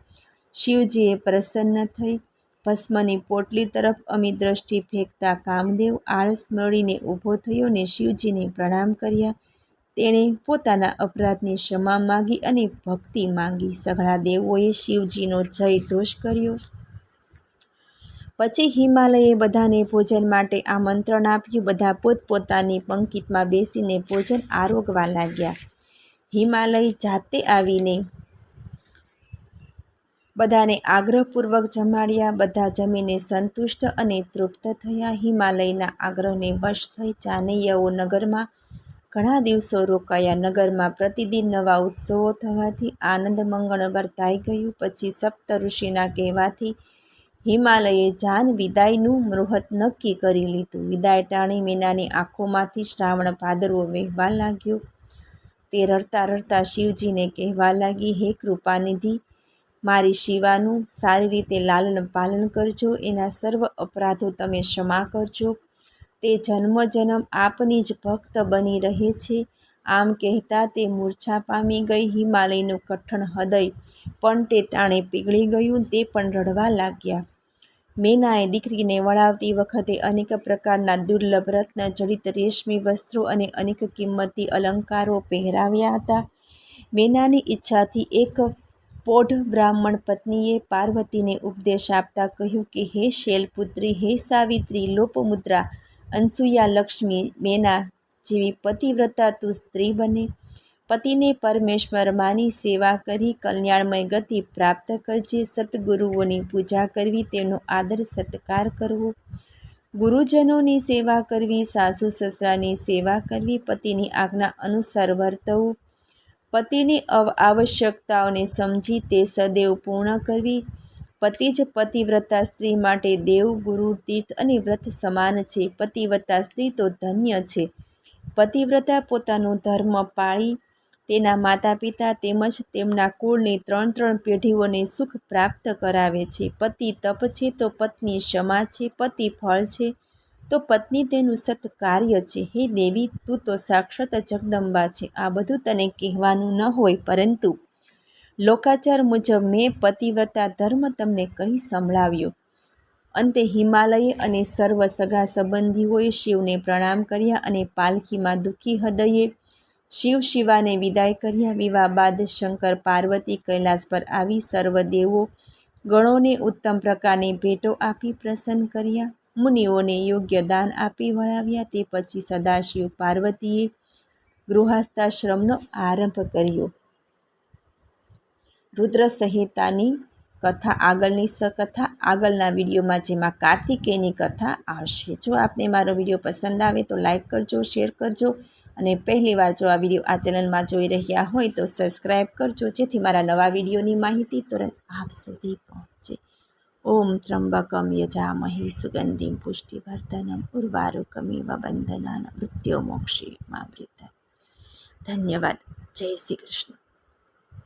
શિવજીએ પ્રસન્ન થઈ ભસ્મની પોટલી તરફ અમી દ્રષ્ટિ ફેંકતા કામદેવ આળસ મળીને ઊભો થયો ને શિવજીને પ્રણામ કર્યા. તેણે પોતાના અપરાધની ક્ષમા માગી અને ભક્તિ માંગી. સઘળા દેવોએ શિવજીનો જય ઘોષ કર્યો. પછી હિમાલયે બધાને ભોજન માટે આમંત્રણ આપ્યું. બધા પોતપોતાની પંક્તિમાં બેસીને ભોજન આરોગવા લાગ્યા. હિમાલય જાતે આવીને બધાને આગ્રહપૂર્વક જમાડ્યા. બધા જમીને સંતુષ્ટ અને તૃપ્ત થયા. હિમાલયના આગ્રહને વશ થઈ જાનૈયાઓ નગરમાં ઘણા દિવસો રોકાયા. નગરમાં પ્રતિદિન નવા ઉત્સવો થવાથી આનંદ મંગળ વર્તાઈ ગયું. પછી સપ્તઋષિના કહેવાથી હિમાલયે જાન વિદાયનું મુહૂર્ત નક્કી કરી લીધું. વિદાય ટાણી મીનાની આંખોમાંથી શ્રાવણ ભાદરવો વહેવા લાગ્યો. તે રડતા રડતા શિવજીને કહેવા લાગી, હે કૃપાનિધિ, મારી શિવાનું સારી રીતે લાલન પાલન કરજો. એના સર્વ અપરાધો તમે ક્ષમા કરજો. તે જન્મ જન્મ આપની જ ભક્ત બની રહે છે. આમ કહેતા તે મૂર્છા પામી ગઈ. હિમાલયનું કઠણ હૃદય પણ તે ટાણે પીગળી ગયું. તે પણ રડવા લાગ્યા. મેનાએ દીકરીને વળાવતી વખતે અનેક પ્રકારના દુર્લભ રત્ન જડિત રેશમી વસ્ત્રો અને અનેક કિંમતી અલંકારો પહેરાવ્યા હતા. મેનાની ઈચ્છાથી એક પોઢ બ્રાહ્મણ પત્નીએ પાર્વતીને ઉપદેશ આપતા કહ્યું કે, હે શૈલપુત્રી, હે સાવિત્રી, લોપમુદ્રા, અનસૂયા, લક્ષ્મી, મેના જેવી પતિવ્રતા તું સ્ત્રી બને. પતિને પરમેશ્વર માની સેવા કરી કલ્યાણમય ગતિ પ્રાપ્ત કરજે. સતગુરુઓની પૂજા કરવી, તેમનો આદર સત્કાર કરવો, ગુરુજનોની સેવા કરવી, સાસુ સસરાની સેવા કરવી, પતિની આજ્ઞા અનુસાર વર્તવું, પતિની આવશ્યકતાઓને સમજી તે સદૈવ પૂર્ણ કરવી. પતિ જ પતિવ્રતા સ્ત્રી માટે દેવ, ગુરુ, તીર્થ અને વ્રત સમાન છે. પતિવ્રતા સ્ત્રી તો ધન્ય છે. પતિવ્રતા પોતાનો ધર્મ પાળી તેના માતા પિતા તેમજ તેમના કુળની 3 પેઢીઓને સુખ પ્રાપ્ત કરાવે છે. પતિ તપ છે તો પત્ની ક્ષમા છે. પતિ ફળ છે તો પત્ની તેનું સત્કાર્ય છે. હે દેવી, તું તો સાક્ષાત જગદંબા છે. આ બધું તને કહેવાનું ન હોય, પરંતુ લોકાચાર મુજબ મેં પતિવ્રતા ધર્મ તમને કહી સંભળાવ્યો. અંતે હિમાલયે અને સર્વ સગા સંબંધીઓએ શિવને પ્રણામ કર્યા અને પાલખીમાં દુઃખી હૃદયે શિવાને વિદાય કર્યા. વિવાહ બાદ શંકર પાર્વતી કૈલાસ પર આવી સર્વ દેવો ગણોને ઉત્તમ પ્રકારની ભેટો આપી પ્રસન્ન કર્યા. મુનિઓને યોગ્ય દાન આપી વળાવ્યા. તે પછી સદાશિવ પાર્વતીએ ગૃહસ્થાશ્રમનો આરંભ કર્યો. રુદ્ર સંહિતાની કથા આગળની કથા આગળના વિડીયોમાં, જેમાં કાર્તિકેયની કથા આવશે. જો આપને મારો વિડીયો પસંદ આવે તો લાઈક કરજો, શેર કરજો અને પહેલીવાર જો આ વિડીયો આ ચેનલમાં જોઈ રહ્યા હોય તો સબસ્ક્રાઈબ કરજો, જેથી મારા નવા વિડીયોની માહિતી તુરંત આપ સુધી પહોંચે. ઓમ ત્રંબકમ યજામહે સુગંધિમ પુષ્ટિવર્ધનમ ઉર્વારુકમિવ બંધનાન મૃત્યોર્મોક્ષીયમામૃતાય. ધન્યવાદ. જય શ્રી કૃષ્ણ.